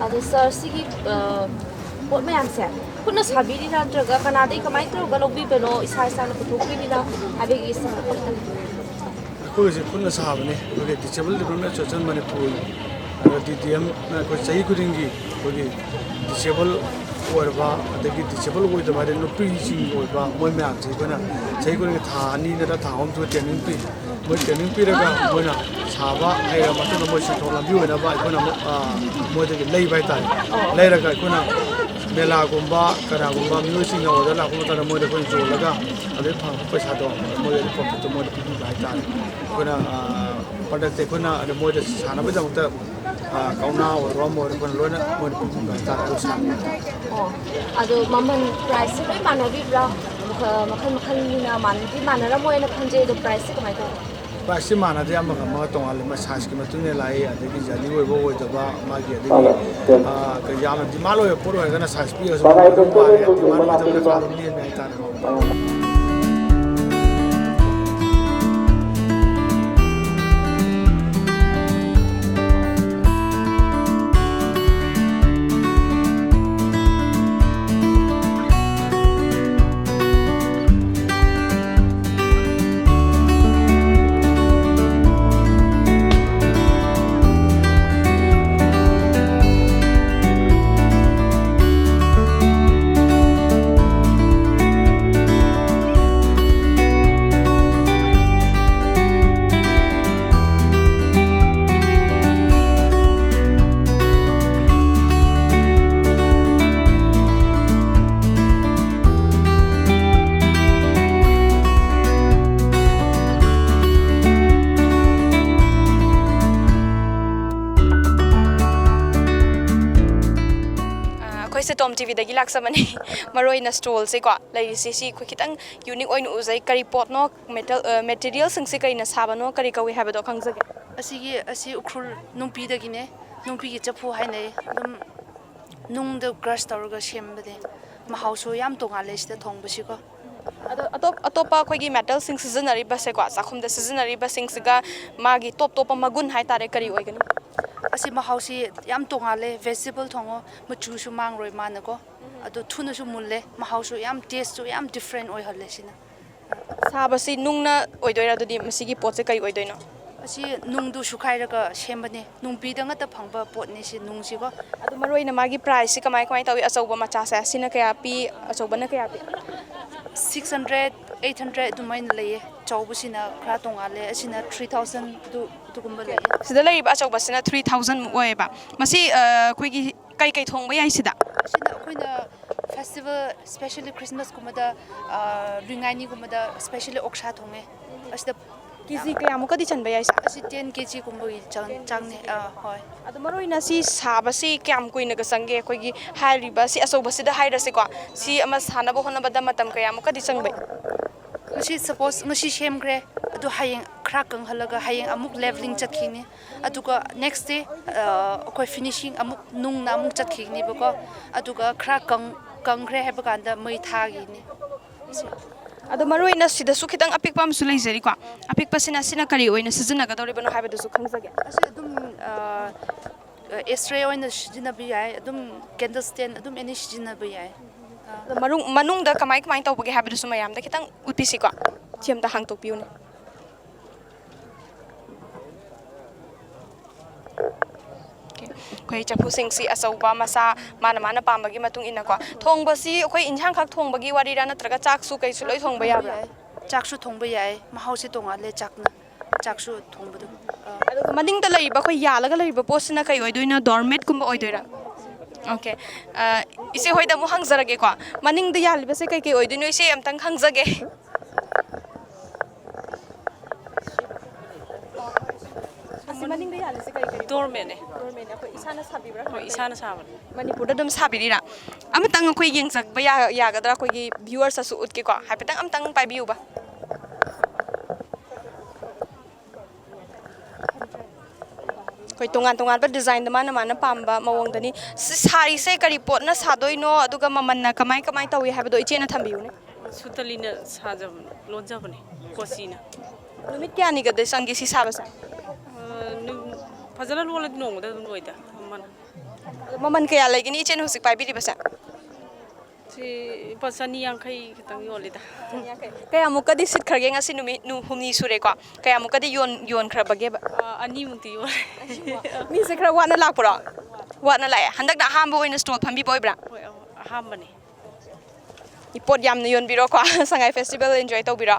ꯑꯗꯣ ꯁꯥꯔ ꯁꯤꯒꯤ ꯄꯣꯠ ꯃꯌꯥꯝꯁꯦ ꯈꯨꯠꯅ ꯁꯥꯕꯤꯔꯤꯔꯥ ꯅꯠꯇ꯭ꯔꯒ ꯀꯅꯥꯗꯩ ꯀꯃꯥꯏꯅ ꯇꯧꯔꯒ ꯂꯧꯕꯤꯕꯅꯣ ꯏꯁꯥꯅ ꯄꯨꯊꯣꯛꯄꯤꯔꯤꯔꯥ ꯍꯥꯏꯕꯒꯤ ꯑꯩꯈꯣꯏꯁꯦ ꯈꯨꯠꯅ ꯁꯥꯕꯅꯤ ꯑꯩꯈꯣꯏꯒꯤ disable development association Manipur DDM ꯑꯩꯈꯣꯏ ꯆꯍꯤ ꯈꯨꯗꯤꯡꯒꯤ ꯑꯩꯈꯣꯏꯒꯤ ꯗꯤꯁꯦꯕꯜ ꯑꯣꯏꯔꯕ ꯑꯗꯒꯤ ꯗꯤꯁꯦꯕꯜ ꯑꯣꯏꯗꯕ ꯍꯥꯏꯗꯤ ꯅꯨꯄꯤꯁꯤꯡ ꯑꯣꯏꯕ ꯃꯣꯏ ꯃꯌꯥꯝꯁꯦ ꯑꯩꯈꯣꯏꯅ ꯆꯍꯤ ꯈꯨꯗꯤꯡꯒꯤ ꯊꯥ 2 ꯅꯠꯇ꯭ꯔꯒ ꯊꯥ 3 ꯇ꯭ꯔꯦꯅꯤꯡ ꯄꯤ ꯃꯣꯏ ꯇ꯭ꯔꯦꯅꯤꯡ ꯄꯤꯔꯒ ꯃꯣꯏꯅ ꯁꯥꯕ ꯍꯩꯔꯕ ꯃꯇꯨꯡꯗ ꯃꯣꯏ ꯁꯦꯟꯊꯣꯛ ꯂꯝꯕꯤ ꯑꯣꯏꯅꯕ ꯑꯩꯈꯣꯏꯅ ꯑꯃꯨꯛ ꯃꯣꯏꯗꯒꯤ ꯂꯩꯕ ꯍꯥꯏꯇꯥꯔꯦ ꯂꯩꯔꯒ ꯑꯩꯈꯣꯏꯅ ꯃꯦꯂꯥꯒꯨꯝꯕ ꯀꯅꯥꯒꯨꯝꯕ ꯃꯤꯑꯣꯏꯁꯤꯡꯅ ꯑꯣꯔꯗꯔ ꯂꯥꯛꯄ ꯃꯇꯝꯗ ꯃꯣꯏꯗ ꯑꯩꯈꯣꯏꯅ ꯌꯣꯜꯂꯒ ꯑꯗꯩ ꯐꯪꯕ ꯄꯩꯁꯥꯗꯣ ꯃꯣꯏꯗ ꯄ꯭ꯔꯣꯐꯤꯠꯇꯣ ꯃꯣꯏꯗ ꯄꯤꯕꯤꯕ ꯍꯥꯏꯇꯥꯔꯦ ꯑꯩꯈꯣꯏꯅ ꯄ꯭ꯔꯗꯛꯇꯤ ꯑꯩꯈꯣꯏꯅ ꯃꯣꯏꯗ ꯁꯥꯟꯅꯕꯒꯤꯗꯃꯛꯇ ꯀꯧꯅꯥ ꯑꯣꯏꯔꯣ ꯑꯃ ꯑꯣꯏꯔꯣ ꯑꯩꯈꯣꯏꯅ ꯂꯣꯏꯅ ꯃꯣꯏꯗ ꯄꯤꯕꯤꯕ ꯍꯥꯏꯇꯥꯔꯦ ꯑꯗꯨ ꯁꯥꯟꯅꯕ ꯑꯗꯣ ꯃꯃꯜ ꯄ꯭ꯔꯥꯏꯁꯁꯦ ꯂꯣꯏ ꯃꯥꯟꯅꯕꯤꯕ꯭ꯔꯥ ꯃꯈꯜ ꯃꯈꯜꯅꯤꯅ ꯃꯥꯟꯅꯔꯝꯃꯣꯏꯅ ꯈꯟꯖꯩ ꯑꯗꯣ ꯄ꯭ꯔꯥꯏꯁꯁꯦ ꯀꯃꯥꯏꯅ ꯇꯧꯕ ꯄ꯭ꯔꯥꯏꯁꯁꯤ ꯃꯥꯟꯅꯗꯦ ꯑꯃꯒ ꯑꯃꯒ ꯇꯣꯉꯥꯜꯂꯤ ꯃꯥ ꯁꯥꯏꯖꯀꯤ ꯃꯇꯨꯡ ꯏꯟꯅ ꯂꯥꯛꯏ ꯑꯗꯒꯤ ꯖꯔꯅꯤ ꯑꯣꯏꯕ ꯑꯣꯏꯗꯕ ꯃꯥꯒꯤ ꯑꯗꯒꯤ ꯌꯥꯝꯅ ꯗꯤꯃꯥꯟ ꯑꯣꯏꯕ ꯄꯣꯠ ꯑꯣꯏꯔꯒꯅ ꯁꯥꯏꯖ ꯄꯤꯔꯁꯨ ꯑꯗꯨꯝ ꯋꯥꯔꯦ ꯗꯤꯃꯥꯟ ꯑꯣꯏꯗꯕꯅ ꯈꯔ ꯑꯗꯨꯝ ꯅꯦꯝꯃꯦ ꯍꯥꯏꯇꯥꯔꯦ ꯑꯩꯈꯣꯏꯁꯦ ꯇꯣꯝ ꯇꯤꯚꯤꯗꯒꯤ ꯂꯥꯛꯆꯕꯅꯤ ꯃꯔꯨꯑꯣꯏꯅ ꯁ꯭ꯇꯣꯜꯁꯦꯀꯣ ꯂꯩꯔꯤꯁꯤ ꯁꯤ ꯑꯩꯈꯣꯏ ꯈꯤꯇꯪ ꯌꯨꯅꯤꯛ ꯑꯣꯏꯅ ꯎꯖꯩ ꯀꯔꯤ ꯄꯣꯠꯅꯣ ꯃꯦꯇꯤꯔꯤꯌꯦꯜꯁꯤꯡꯁꯦ ꯀꯔꯤꯅ ꯁꯥꯕꯅꯣ ꯀꯔꯤ ꯀꯧꯏ ꯍꯥꯏꯕꯗꯣ ꯈꯪꯖꯒꯦ ꯑꯁꯤ ꯎꯈ꯭ꯔꯨꯜ ꯅꯨꯡꯄꯤꯗꯒꯤꯅꯦ ꯅꯨꯡꯄꯤꯒꯤ ꯆꯐꯨ ꯍꯥꯏꯅꯩ ꯑꯗꯨꯝ ꯅꯨꯡꯗ ꯀ꯭ꯔꯁ ꯇꯧꯔꯒ ꯁꯦꯝꯕꯅꯦ ꯃꯍꯥꯎꯁꯨ ꯌꯥꯝ ꯇꯣꯡꯉꯥꯜꯂꯦ ꯁꯤꯗ ꯊꯣꯡꯕꯁꯤꯀꯣ ꯑꯗꯣ ꯑꯇꯣꯞꯄ ꯑꯩꯈꯣꯏꯒꯤ ꯃꯦꯇꯜꯁꯤꯡ ꯁꯤꯖꯤꯟꯅꯔꯤꯕꯁꯦꯀꯣ ꯆꯥꯛꯈꯨꯝꯗ ꯁꯤꯖꯤꯟꯅꯔꯤꯕꯁꯤꯡꯁꯤꯒ ꯃꯥꯒꯤ ꯇꯣꯞ ꯃꯒꯨꯟ ꯍꯥꯏꯇꯥꯔꯦ ꯀꯔꯤ ꯑꯣꯏꯒꯅꯤ ꯑꯁꯤ ꯃꯍꯥꯎꯁꯤ ꯌꯥꯝ ꯇꯣꯡꯉꯥꯜꯂꯦ ꯚꯦꯖꯤꯇꯦꯕꯜ ꯊꯣꯡꯉꯣ ꯃꯆꯨꯁꯨ ꯃꯥꯡꯔꯣꯏ ꯃꯥꯅꯀꯣ ꯑꯗꯣ ꯊꯨꯅꯁꯨ ꯃꯨꯜꯂꯦ ꯃꯍꯥꯎꯁꯨ ꯌꯥꯝ ꯇꯦꯁꯁꯨ ꯌꯥꯝ ꯗꯤꯐ꯭ꯔꯦꯟ ꯑꯣꯏꯍꯜꯂꯦ ꯁꯤꯅ ꯁꯥꯕꯁꯤ ꯅꯨꯡꯅ ꯑꯣꯏꯗꯣꯏꯔꯥ ꯑꯗꯨꯗꯤ ꯃꯁꯤꯒꯤ ꯄꯣꯠꯁꯦ ꯀꯔꯤ ꯑꯣꯏꯗꯣꯏꯅꯣ ꯑꯁꯤ ꯅꯨꯡꯗꯨ ꯁꯨꯈꯥꯏꯔꯒ ꯁꯦꯝꯕꯅꯦ ꯅꯨꯡꯄꯤꯗ ꯉꯠꯇ ꯐꯪꯕ ꯄꯣꯠꯅꯦ ꯁꯤ ꯅꯨꯡꯁꯤꯀꯣ ꯑꯗꯨ ꯃꯔꯨꯑꯣꯏꯅ ꯃꯥꯒꯤ ꯄ꯭ꯔꯥꯏꯁꯁꯤ ꯀꯃꯥꯏ ꯇꯧꯏ ꯑꯆꯧꯕ ꯃꯆꯥꯁꯦ ꯁꯤꯅ ꯀꯌꯥ ꯄꯤ ꯑꯆꯧꯕꯅ ꯀꯌꯥ ꯄꯤ 600 800 ꯑꯗꯨꯃꯥꯏꯅ ꯂꯩꯌꯦ ꯆꯧꯕꯁꯤꯅ ꯈꯔ ꯇꯣꯡꯉꯥꯜꯂꯦ ꯑꯁꯤꯅ 3000 ꯑꯗꯨꯒꯨꯝꯕ ꯂꯩꯌꯦ ꯁꯤꯗ ꯂꯩꯔꯤꯕ ꯑꯆꯧꯕꯁꯤꯅ 3000 ꯃꯨꯛ ꯑꯣꯏꯌꯦꯕ ꯃꯁꯤ ꯑꯩꯈꯣꯏꯒꯤ ꯀꯩ ꯊꯣꯡꯕ ꯌꯥꯏ ꯁꯤꯗ ꯑꯁꯤꯅ ꯑꯩꯈꯣꯏꯅ ꯐꯦꯁꯇꯤꯚꯦꯜ ꯁ꯭ꯄꯦꯁꯤꯌꯦꯜꯂꯤ ꯈ꯭ꯔꯤꯁꯃꯥꯁꯀꯨꯝꯕꯗ ꯔꯤꯉꯥꯏꯅꯤꯒꯨꯝꯕꯗ ꯁ꯭ꯄꯦꯁꯤꯌꯦꯜꯂꯤ ꯑꯣꯛꯁꯥ ꯊꯣꯡꯉꯦ ꯑꯁꯤꯗ ꯀꯦꯖꯤ ꯀꯌꯥꯃꯨꯛꯀꯗꯤ ꯆꯟꯕ ꯌꯥꯏ ꯁꯤ ꯑꯁꯤ 10 kg ꯆꯪꯅꯤ ꯍꯣꯏ ꯑꯗꯣ ꯃꯔꯨꯑꯣꯏꯅ ꯁꯤ ꯁꯥꯕꯁꯤ ꯀꯌꯥꯝ ꯀꯨꯏꯅꯒ ꯆꯪꯒꯦ ꯑꯩꯈꯣꯏꯒꯤ ꯍꯥꯏꯔꯤꯕ ꯁꯤ ꯑꯆꯧꯕꯁꯤꯗ ꯍꯥꯏꯔꯁꯤꯀꯣ ꯁꯤ ꯑꯃ ꯁꯥꯅꯕ ꯍꯣꯠꯅꯕꯗ ꯃꯇꯝ ꯀꯌꯥꯃꯨꯛꯀꯗꯤ ꯆꯪꯕꯩ ngasi suppose ngasi shemkre adu hayeng khra kang halaga hayeng amuk leveling chatkhini aduga next day koi finishing amuk nung na amuk chatkhini bako aduga khra kangkre heba kanda mai thagi ni ado maroina sida su khitang apik pam su leizeri kwa apik pasina sina kari oina sizina ga dori bano haiba su khangjage ase adum X-ray oina sijina bi yai adum candle stand adum any sijina bi yai manung da kamai tawbage haiba su mayam da khitang utpisi kwa chem da hang tok piu ne koi chapu sing si asauba masa mana pambagi matung ina kwa thongba si koi injang khak thongbagi wari ra natraga chak su kai su loi thongba ya bra chak su thongba yai mahau si tonga le chakna chak su thongba du maning da lei ba koi yalaga lei ba posna kai oi doina dormet kumba oi doira okay ise hoi da mu hangjarage kwa maning da yali ba se kai kai oi doino ise amtang hangjage maning da yali se kai kai dormene ko isana sabibra ko isana saban Manipur da dum sabirira amatang koi yengsak ba ya gadra koi gi viewers asu utke ko hapetang amtang pai biu ba koi tongan ba design da mana pamba mawong dani sari se kari pot na sadoi no aduga maman na kamai tawi habdo ichena thambiu ne sutalina sajab lonjabane kosina numit kya ni gade sangi si sabasa fazala lola nong da noida maman kaya lagi ni ichen husik pai biri basa si pasani yang kai kitang yolida kaya muka di sit kharge ngasi numi nu humni sure kwa kaya muka di yon khra bage ba ani mukti yo mi se khra wana lak pura wana lai handak da hambo in store phambi boy bra hambane ipot yam na yon biro kwa sangai festival enjoy to biro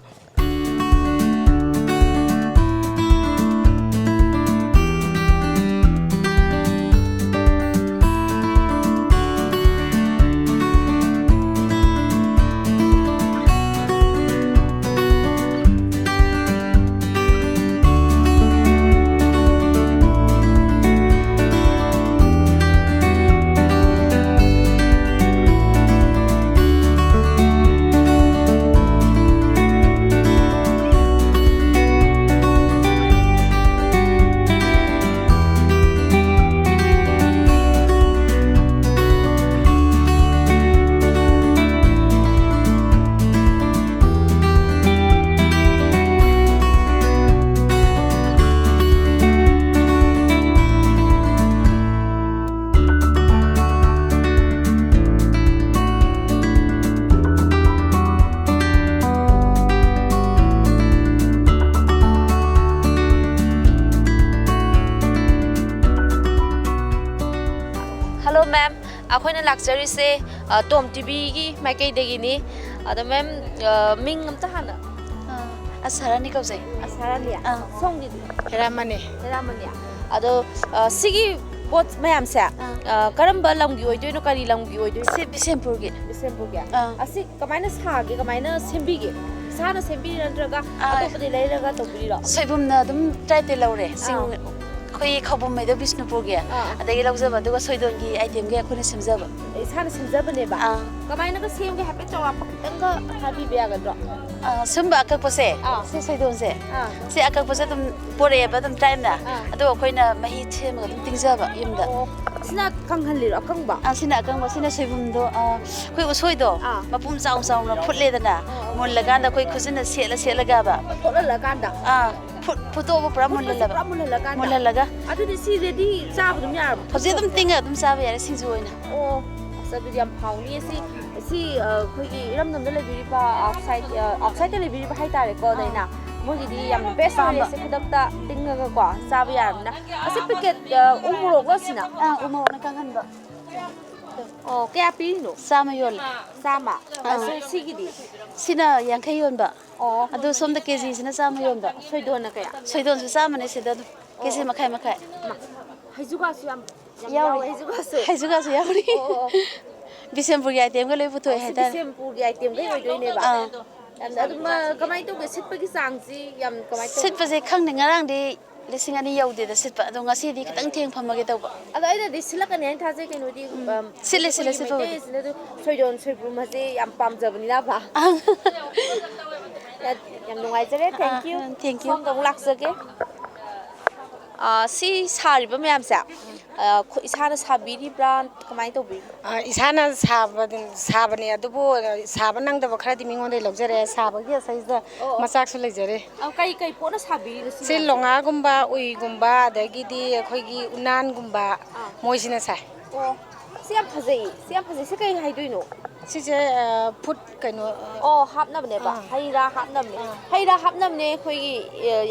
अखोइना लाक्चरी से Tom TV की माइकई देगिनी अद ma'am Ming अमता हाना asarani kausai asarani songi heramane अदो सिगी pot ma'am से करम्बा लमगी ओइदोइनो करी लमगी ओइदोइ se bisenpur gi असि कमाइना सागे कमाइना सेम्बिगे साना सेम्बि नत्रगा अतोपदि लेरगा तोबिरो soibumna dum try te laure sing khoi khobum mai do bisnupur gi adagi laujaba duga soidon gi item gi khone semjaba साना सेम्जबने बा कमाइना का सेमगे HEPA चवा पक्तंगा हाबि बेयागद्रो sumba akak pose se soidon se akak pose dum pore ba dum time na ado khoina mahi them ga dum tingjaba yumda sina kanghalliro akangba sina akangba sina soibum do khoi usoi do mapum chaung chaung na phutle dana mon laga da khoi khujina sela ga ba phola laga da photo ba pura mon laga adu di si ready chabu dum yar hoje dum tinga dum chaba yare singju oina adu yam phawni si khoi gi ram nam da lebiri ba outside da lebiri ba hai tare ko daina mogi di yam best ore se khudak ta tinga ga kwa chabu yar na asi packet umurok lo sina umurok na kangan ba kaya pi no sama yol sama sigidi sina yang kai yon ba adu som da kg sina sama yon ba soidon na kaya soidon su sama ne sida kg makai hajuga su yam yauri hajuga su yauri Bisempur gi item ga loi putoi hai ta Bisempur gi item ga yoi doi ne ba adum kamai to ge sit pa gi sang si yam kamai to sit pa se khang ne ngarang de lising ani yau de da sit pa ado ngasi di katang theng pham ga tawba ado ai da di silak ani tha je kaino di sile soidon soibru ma je yam pam jabani la ba ꯌꯥꯝ ꯅꯨꯡꯉꯥꯏꯖꯔꯦ thank you ꯁꯣꯝꯗ ꯑꯃꯨꯛ ꯂꯥꯛꯆꯒꯦ ꯁꯤ ꯁꯥꯔꯤꯕ ꯃꯌꯥꯝꯁꯦ ꯏꯁꯥꯅ ꯁꯥꯕꯤꯔꯤꯕ꯭ꯔꯥ ꯀꯃꯥꯏꯅ ꯇꯧꯕꯤꯔꯤꯕ꯭ꯔꯥ ꯏꯁꯥꯅ ꯁꯥꯕꯅꯦ ꯑꯗꯨꯕꯨ ꯁꯥꯕ ꯅꯪꯗꯕ ꯈꯔꯗꯤ ꯃꯤꯉꯣꯟꯗꯩ ꯂꯧꯖꯔꯦ ꯁꯥꯕꯒꯤ ꯑꯁꯩꯁꯤꯗ ꯃꯆꯥꯛꯁꯨ ꯂꯩꯖꯔꯦ ꯀꯩ ꯄꯣꯠꯅ ꯁꯥꯕꯤꯔꯤꯅꯣ ꯁꯤ ꯂꯣꯉꯥꯒꯨꯝꯕ ꯎꯏꯒꯨꯝꯕ ꯑꯗꯒꯤꯗꯤ ꯑꯩꯈꯣꯏꯒꯤ ꯎꯅꯥꯟꯒꯨꯝꯕ ꯃꯣꯏꯁꯤꯅ ꯁꯥꯏ ꯑꯣ ꯁꯤ ꯌꯥꯝ ꯐꯖꯩ ꯁꯤ ꯀꯩ ꯍꯥꯏꯗꯣꯏꯅꯣ ꯁꯤꯁꯦ ꯐꯨꯠ ꯀꯩꯅꯣ ꯑꯣ ꯍꯥꯞꯅꯕꯅꯦꯕ ꯍꯩ ꯔꯥ ꯍꯥꯞꯅꯕꯅꯦ ꯍꯩ ꯔꯥ ꯍꯥꯞꯅꯕꯅꯦ ꯑꯩꯈꯣꯏꯒꯤ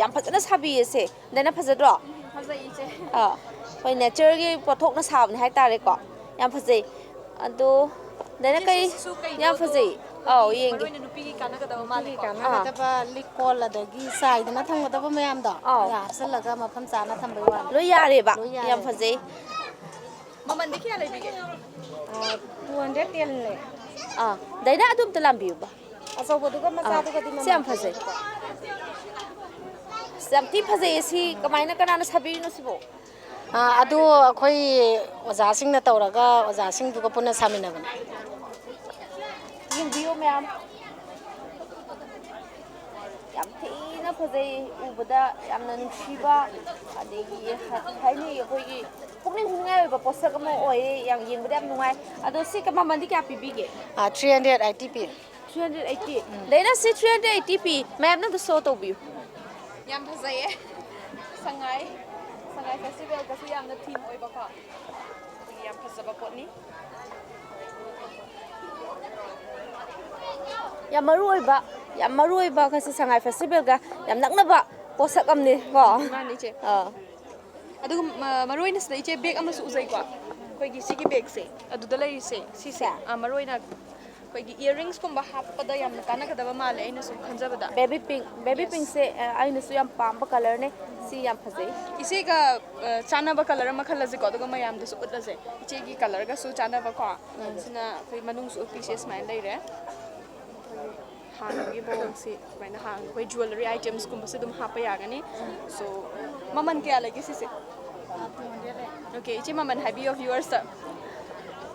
ꯌꯥꯝ ꯐꯖꯅ ꯁꯥꯕꯤꯌꯦꯁꯦ ꯗꯥꯏꯅꯥ ꯐꯖꯗ꯭ꯔꯣ ꯐꯖꯩ ꯏꯆꯦ ꯑꯩꯈꯣꯏ ꯅꯦꯆꯔꯒꯤ ꯄꯣꯠꯊꯣꯛꯅ ꯁꯥꯕꯅꯦ ꯍꯥꯏꯇꯥꯔꯦꯀꯣ ꯌꯥꯝ ꯐꯖꯩ ꯑꯗꯣ ꯗꯥꯏꯅꯥ ꯀꯩ ꯌꯥꯝ ꯐꯖꯩ ꯌꯦꯡꯒꯦ ꯅꯨꯄꯤꯒꯤ ꯀꯥꯟꯅꯒꯗꯕ ꯃꯥꯜꯂꯦꯀꯣ ꯀꯥꯟꯅꯒꯗꯕ ꯂꯤꯛꯀꯣꯜ ꯑꯗꯒꯤ ꯆꯥꯏꯗꯅ ꯊꯝꯒꯗꯕ ꯃꯌꯥꯝꯗꯣ ꯍꯥꯞꯆꯜꯂꯒ ꯃꯐꯝ ꯆꯥꯅ ꯊꯝꯕꯩ ꯋꯥꯅꯤ ꯂꯣꯏ ꯌꯥꯔꯦꯕ ꯂꯣꯏ ꯌꯥꯝ ꯌꯥꯔꯦ ꯐꯖꯩ ꯃꯃꯟꯗꯤ ꯀꯌꯥ ꯂꯩꯕꯤꯒꯦ 210 ꯂꯩ ꯗꯥꯏꯅꯥ ꯑꯗꯨ ꯑꯝꯇ ꯂꯥꯝꯕꯤꯌꯨꯕ ꯑꯆꯧꯕꯗꯨꯒ ꯃꯆꯥꯗꯨꯒꯗꯤ ꯁꯤ ꯌꯥꯝ ꯃꯃꯜ ꯐꯖꯩ ꯌꯥꯝ ꯊꯤ ꯐꯖꯩꯌꯦ ꯁꯤ ꯀꯅꯥꯅ ꯁꯥꯕꯤꯔꯤꯅꯣ ꯁꯤꯕꯣ ꯑꯗꯨ ꯑꯩꯈꯣꯏ ꯑꯣꯖꯥꯁꯤꯡꯅ ꯇꯧꯔꯒ ꯑꯣꯖꯥꯁꯤꯡꯗꯨꯒ ꯄꯨꯟꯅ ꯁꯥꯃꯤꯟꯅꯕꯅꯦ ꯌꯦꯡꯕꯤꯌꯨ ꯃꯌꯥꯝ ꯌꯥꯝ ꯊꯤꯅ ꯐꯖꯩ ꯎꯕꯗ ꯌꯥꯝꯅ ꯅꯨꯡꯁꯤꯕ ꯑꯗꯒꯤ ꯍꯥꯏꯅꯤ ꯑꯩꯈꯣꯏꯒꯤ ꯄꯨꯛꯅꯤꯡ ꯍꯨꯅꯤꯡꯉꯥꯏ ꯑꯣꯏꯕ ꯄꯣꯠꯁꯛ ꯑꯃ ꯑꯣꯏꯌꯦ ꯌꯥꯝ ꯌꯦꯡꯕꯗ ꯌꯥꯝ ꯅꯨꯡꯉꯥꯏ ꯑꯗꯣ ꯁꯤ ꯃꯃꯜꯗꯤ ꯀꯌꯥ ꯄꯤꯕꯤꯒꯦ 380 ꯄꯤ 380 ꯗꯥꯏꯅꯥ ꯁꯤ 380 ꯄꯤ ꯃꯌꯥꯝꯅ ꯑꯝꯇ ꯁꯣ ꯇꯧꯕꯤꯌꯨ ꯌꯥꯝ ꯐꯖꯩꯌꯦ ꯁꯉꯥꯏ ꯐꯦꯁꯇꯤꯚꯦꯜꯒꯁꯨ ꯌꯥꯝꯅ ꯊꯤꯝ ꯑꯣꯏꯕꯀꯣ ꯑꯗꯨꯒꯤ ꯌꯥꯝ ꯐꯖꯕ ꯄꯣꯠꯅꯤ ꯌꯥꯝ ꯃꯔꯨ ꯑꯣꯏꯕ ꯉꯁꯤ ꯁꯉꯥꯏ ꯐꯦꯁꯇꯤꯚꯦꯜꯒ ꯌꯥꯝ ꯅꯛꯅꯕ ꯄꯣꯠꯁꯛ ꯑꯃꯅꯤ ꯀꯣ ꯃꯥꯅꯤ ꯏꯆꯦ ꯑꯗꯨꯒ ꯃꯔꯨꯑꯣꯏꯅ ꯁꯤꯗ ꯏꯆꯦ ꯕꯦꯒ ꯑꯃꯁꯨ ꯎꯖꯩꯀꯣ ꯑꯩꯈꯣꯏꯒꯤ ꯁꯤꯒꯤ ꯕꯦꯒꯁꯦ ꯑꯗꯨꯗ ꯂꯩꯔꯤꯁꯦ ꯁꯤꯁꯦ ꯃꯔꯨꯑꯣꯏꯅ ꯑꯩꯈꯣꯏꯒꯤ ꯏꯌꯔꯔꯤꯡꯁꯀꯨꯝꯕ ꯍꯥꯞꯄꯗ ꯌꯥꯝꯅ ꯀꯥꯟꯅꯒꯗꯕ ꯃꯥꯜꯂꯦ ꯑꯩꯅ ꯁꯨꯝ ꯈꯟꯖꯕꯗ ꯕꯦꯕꯤ ꯄꯤꯡꯁꯦ ꯑꯩꯅꯁꯨ ꯌꯥꯝ ꯄꯥꯝꯕ ꯀꯂꯔꯅꯦ ꯁꯤ ꯌꯥꯝ ꯐꯖꯩ ꯏꯆꯦꯒ ꯆꯥꯟꯅꯕ ꯀꯂꯔ ꯑꯃ ꯈꯜꯂꯁꯦꯀꯣ ꯑꯗꯨꯒ ꯃꯌꯥꯝꯗꯁꯨ ꯎꯠꯂꯁꯦ ꯏꯆꯦꯒꯤ ꯀꯂꯔꯒꯁꯨ ꯆꯥꯟꯅꯕꯀꯣ ꯁꯤꯅ ꯑꯩꯈꯣꯏ ꯃꯅꯨꯡꯁꯨ ꯎꯞꯄꯤꯁꯦ ꯁꯨꯃꯥꯏꯅ ꯂꯩꯔꯦ ꯍꯥꯡꯕꯒꯤ ꯃꯑꯣꯡꯁꯤ ꯁꯨꯃꯥꯏꯅ ꯑꯩꯈꯣꯏ ꯖꯨꯋꯦꯂꯔꯤ ꯑꯥꯏꯇꯦꯝꯁꯀꯨꯝꯕꯁꯨ ꯑꯗꯨꯝ ꯍꯥꯞꯄ ꯌꯥꯒꯅꯤ ꯁꯣ ꯃꯃꯜ ꯀꯌꯥ ꯂꯩꯒꯦ ꯁꯤꯁꯦ 200 ꯂꯩ ꯑꯣꯀꯦ ꯏꯆꯦ ꯃꯃꯜ ꯍꯥꯏꯕꯤꯌꯣ ꯚ꯭ꯌꯨꯋꯔꯁꯇ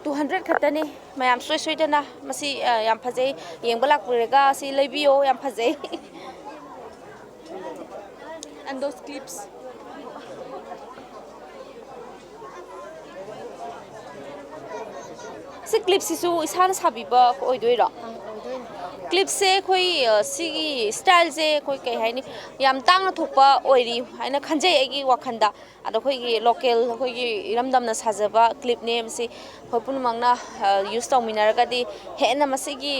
200 ꯈꯛꯇꯅꯤ ꯃꯌꯥꯝ ꯁꯣꯏꯗꯅ ꯃꯁꯤ ꯌꯥꯝ ꯐꯖꯩ ꯌꯦꯡꯕ ꯂꯥꯛꯄꯤꯔꯒ ꯁꯤ ꯂꯩꯕꯤꯌꯣ ꯌꯥꯝ ꯐꯖꯩ and those clips ꯁꯤ ꯀ꯭ꯂꯤꯞꯁꯤꯁꯨ ꯏꯁꯥꯅ ꯁꯥꯕꯤꯕ ꯑꯣꯏꯗꯣꯏꯔꯣ ꯑꯣꯏꯗꯣꯏꯅꯤ ꯀ꯭ꯂꯤꯞꯁꯦ ꯑꯩꯈꯣꯏ ꯁꯤꯒꯤ ꯁ꯭ꯇꯥꯏꯜꯁꯦ ꯑꯩꯈꯣꯏ ꯀꯩ ꯍꯥꯏꯅꯤ ꯌꯥꯝ ꯇꯥꯡꯅ ꯊꯣꯛꯄ ꯑꯣꯏꯔꯤ ꯍꯥꯏꯅ ꯈꯟꯖꯩ ꯑꯩꯒꯤ ꯋꯥꯈꯜꯗ ꯑꯗꯣ ꯑꯩꯈꯣꯏꯒꯤ ꯂꯣꯀꯦꯜ ꯑꯩꯈꯣꯏꯒꯤ ꯏꯔꯝꯗꯝꯅ ꯁꯥꯖꯕ ꯀ꯭ꯂꯤꯞꯅꯦ ꯃꯁꯤ ꯑꯩꯈꯣꯏ ꯄꯨꯝꯅꯃꯛꯅ ꯌꯨꯁ ꯇꯧꯃꯤꯟꯅꯔꯒꯗꯤ ꯍꯦꯟꯅ ꯃꯁꯤꯒꯤ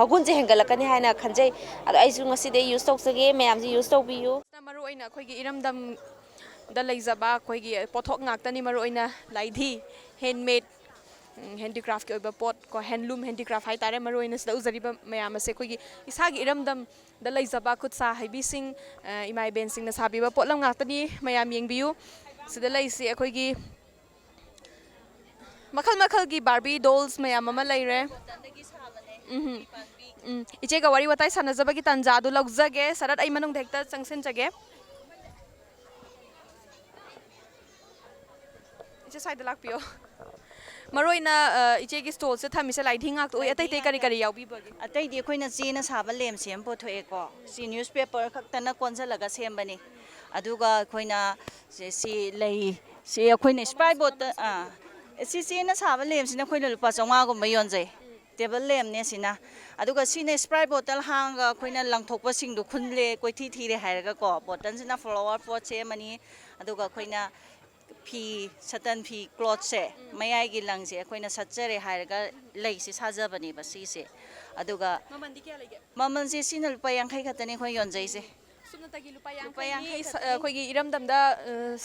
ꯃꯒꯨꯟꯁꯦ ꯍꯦꯟꯒꯠꯂꯛꯀꯅꯤ ꯍꯥꯏꯅ ꯈꯟꯖꯩ ꯑꯗꯣ ꯑꯩꯁꯨ ꯉꯁꯤꯗꯩ ꯌꯨꯁ ꯇꯧꯖꯒꯦ ꯃꯌꯥꯝꯁꯨ ꯌꯨꯁ ꯇꯧꯕꯤꯌꯨ ꯃꯔꯨꯑꯣꯏꯅ ꯑꯩꯈꯣꯏꯒꯤ ꯏꯔꯝꯗꯝꯗ ꯂꯩꯖꯕ ꯑꯩꯈꯣꯏꯒꯤ ꯄꯣꯠꯊꯣꯛ ꯉꯥꯛꯇꯅꯤ ꯃꯔꯨꯑꯣꯏꯅ ꯂꯥꯏꯙꯤ ꯍꯦꯟꯃꯦꯗ ꯍꯦꯟꯗꯤꯀ꯭ꯔꯥꯐꯀꯤ ꯑꯣꯏꯕ ꯄꯣꯠ ꯀꯣ ꯍꯦꯟꯂꯨꯝ ꯍꯦꯟꯗꯤꯀ꯭ꯔꯥꯐ ꯍꯥꯏꯇꯥꯔꯦ ꯃꯔꯨꯑꯣꯏꯅ ꯁꯤꯗ ꯎꯖꯔꯤꯕ ꯃꯌꯥꯝ ꯑꯁꯦ ꯑꯩꯈꯣꯏꯒꯤ ꯏꯁꯥꯒꯤ ꯏꯔꯝꯗꯝꯗ ꯂꯩꯖꯕ ꯈꯨꯠ ꯁꯥ ꯍꯩꯕꯤꯁꯤꯡ ꯏꯃꯥ ꯏꯕꯦꯟꯁꯤꯡꯅ ꯁꯥꯕꯤꯕ ꯄꯣꯠꯂꯝ ꯉꯥꯛꯇꯅꯤ ꯃꯌꯥꯝ ꯌꯦꯡꯕꯤꯌꯨ ꯁꯤꯗ ꯂꯩꯁꯤ ꯑꯩꯈꯣꯏꯒꯤ ꯃꯈꯜ ꯃꯈꯜꯒꯤ ꯕꯥꯔꯕꯤ ꯗꯣꯜꯁ ꯃꯌꯥꯝ ꯑꯃ ꯂꯩꯔꯦ ꯏꯆꯦꯒ ꯋꯥꯔꯤ ꯋꯥꯇꯥꯏ ꯁꯥꯟꯅꯖꯕꯒꯤ ꯇꯥꯟꯖꯥ ꯑꯗꯨ ꯂꯧꯖꯒꯦ ꯁꯔꯠ ꯑꯩ ꯃꯅꯨꯡꯗ ꯍꯦꯛꯇ ꯆꯪꯁꯤꯟꯖꯒꯦ ꯏꯆꯦ ꯁ꯭ꯋꯥꯏꯗ ꯂꯥꯛꯄꯤꯌꯣ ꯃꯔꯨꯑꯣꯏꯅ ꯏꯆꯦꯒꯤ ꯁ꯭ꯇꯣꯜꯁꯦ ꯊꯝꯃꯤꯁꯦ ꯂꯥꯏꯙꯤ ꯉꯥꯛꯇ ꯑꯣꯏ ꯑꯇꯩ ꯀꯔꯤ ꯌꯥꯎꯕꯤꯕꯒꯦ ꯑꯇꯩꯗꯤ ꯑꯩꯈꯣꯏꯅ ꯆꯦꯅ ꯁꯥꯕ ꯂꯦꯝ ꯁꯦꯝ ꯄꯨꯊꯣꯛꯑꯦꯀꯣ ꯁꯤ ꯅ꯭ꯌꯨꯁꯄꯦꯄꯔ ꯈꯛꯇꯅ ꯀꯣꯟꯁꯤꯜꯂꯒ ꯁꯦꯝꯕꯅꯤ ꯑꯗꯨꯒ ꯑꯩꯈꯣꯏꯅ ꯁꯤ ꯂꯩ ꯁꯤ ꯑꯩꯈꯣꯏꯅ ꯁ꯭ꯄ꯭ꯔꯥꯏꯠ ꯕꯣꯠꯇ ꯁꯤ ꯆꯦꯅ ꯁꯥꯕ ꯂꯦꯝꯁꯤꯅ ꯑꯩꯈꯣꯏꯅ ꯂꯨꯄꯥ 500ꯒꯨꯝꯕ ꯌꯣꯟꯖꯩ ꯇꯦꯕꯜ ꯂꯦꯝꯅꯦ ꯁꯤꯅ ꯑꯗꯨꯒ ꯁꯤꯅ ꯁ꯭ꯄ꯭ꯔꯥꯏꯠ ꯕꯣꯇꯜ ꯍꯥꯡꯉꯒ ꯑꯩꯈꯣꯏꯅ ꯂꯪꯊꯣꯛꯄꯁꯤꯡꯗꯣ ꯈꯨꯟꯂꯦ ꯀꯣꯏꯊꯤ ꯊꯤꯔꯦ ꯍꯥꯏꯔꯒꯀꯣ ꯕꯣꯇꯜꯁꯤꯅ ꯐ꯭ꯂꯥꯋꯔ ꯄꯣꯠ ꯁꯦꯝꯃꯅꯤ ꯑꯗꯨꯒ ꯑꯩꯈꯣꯏꯅ ꯐꯤ ꯁꯇꯟ ꯐꯤ ꯀ꯭ꯂꯣꯠꯁꯦ ꯃꯌꯥꯏꯒꯤ ꯂꯪꯁꯦ ꯑꯩꯈꯣꯏꯅ ꯁꯠꯆꯔꯦ ꯍꯥꯏꯔꯒ ꯂꯩꯁꯦ ꯁꯥꯖꯕꯅꯦꯕ ꯁꯤꯁꯦ ꯑꯗꯨꯒ ꯃꯃꯜꯗꯤ ꯀꯌꯥ ꯂꯩꯒꯦ ꯃꯃꯜꯁꯦ ꯁꯤꯅ ꯂꯨꯄꯥ 50 ꯈꯛꯇꯅꯤ ꯑꯩꯈꯣꯏ ꯌꯣꯟꯖꯩꯁꯦ ꯁꯨꯞꯅꯇꯒꯤ ꯂꯨꯄꯥ 50 ꯑꯩꯈꯣꯏꯒꯤ ꯏꯔꯝꯗꯝꯗ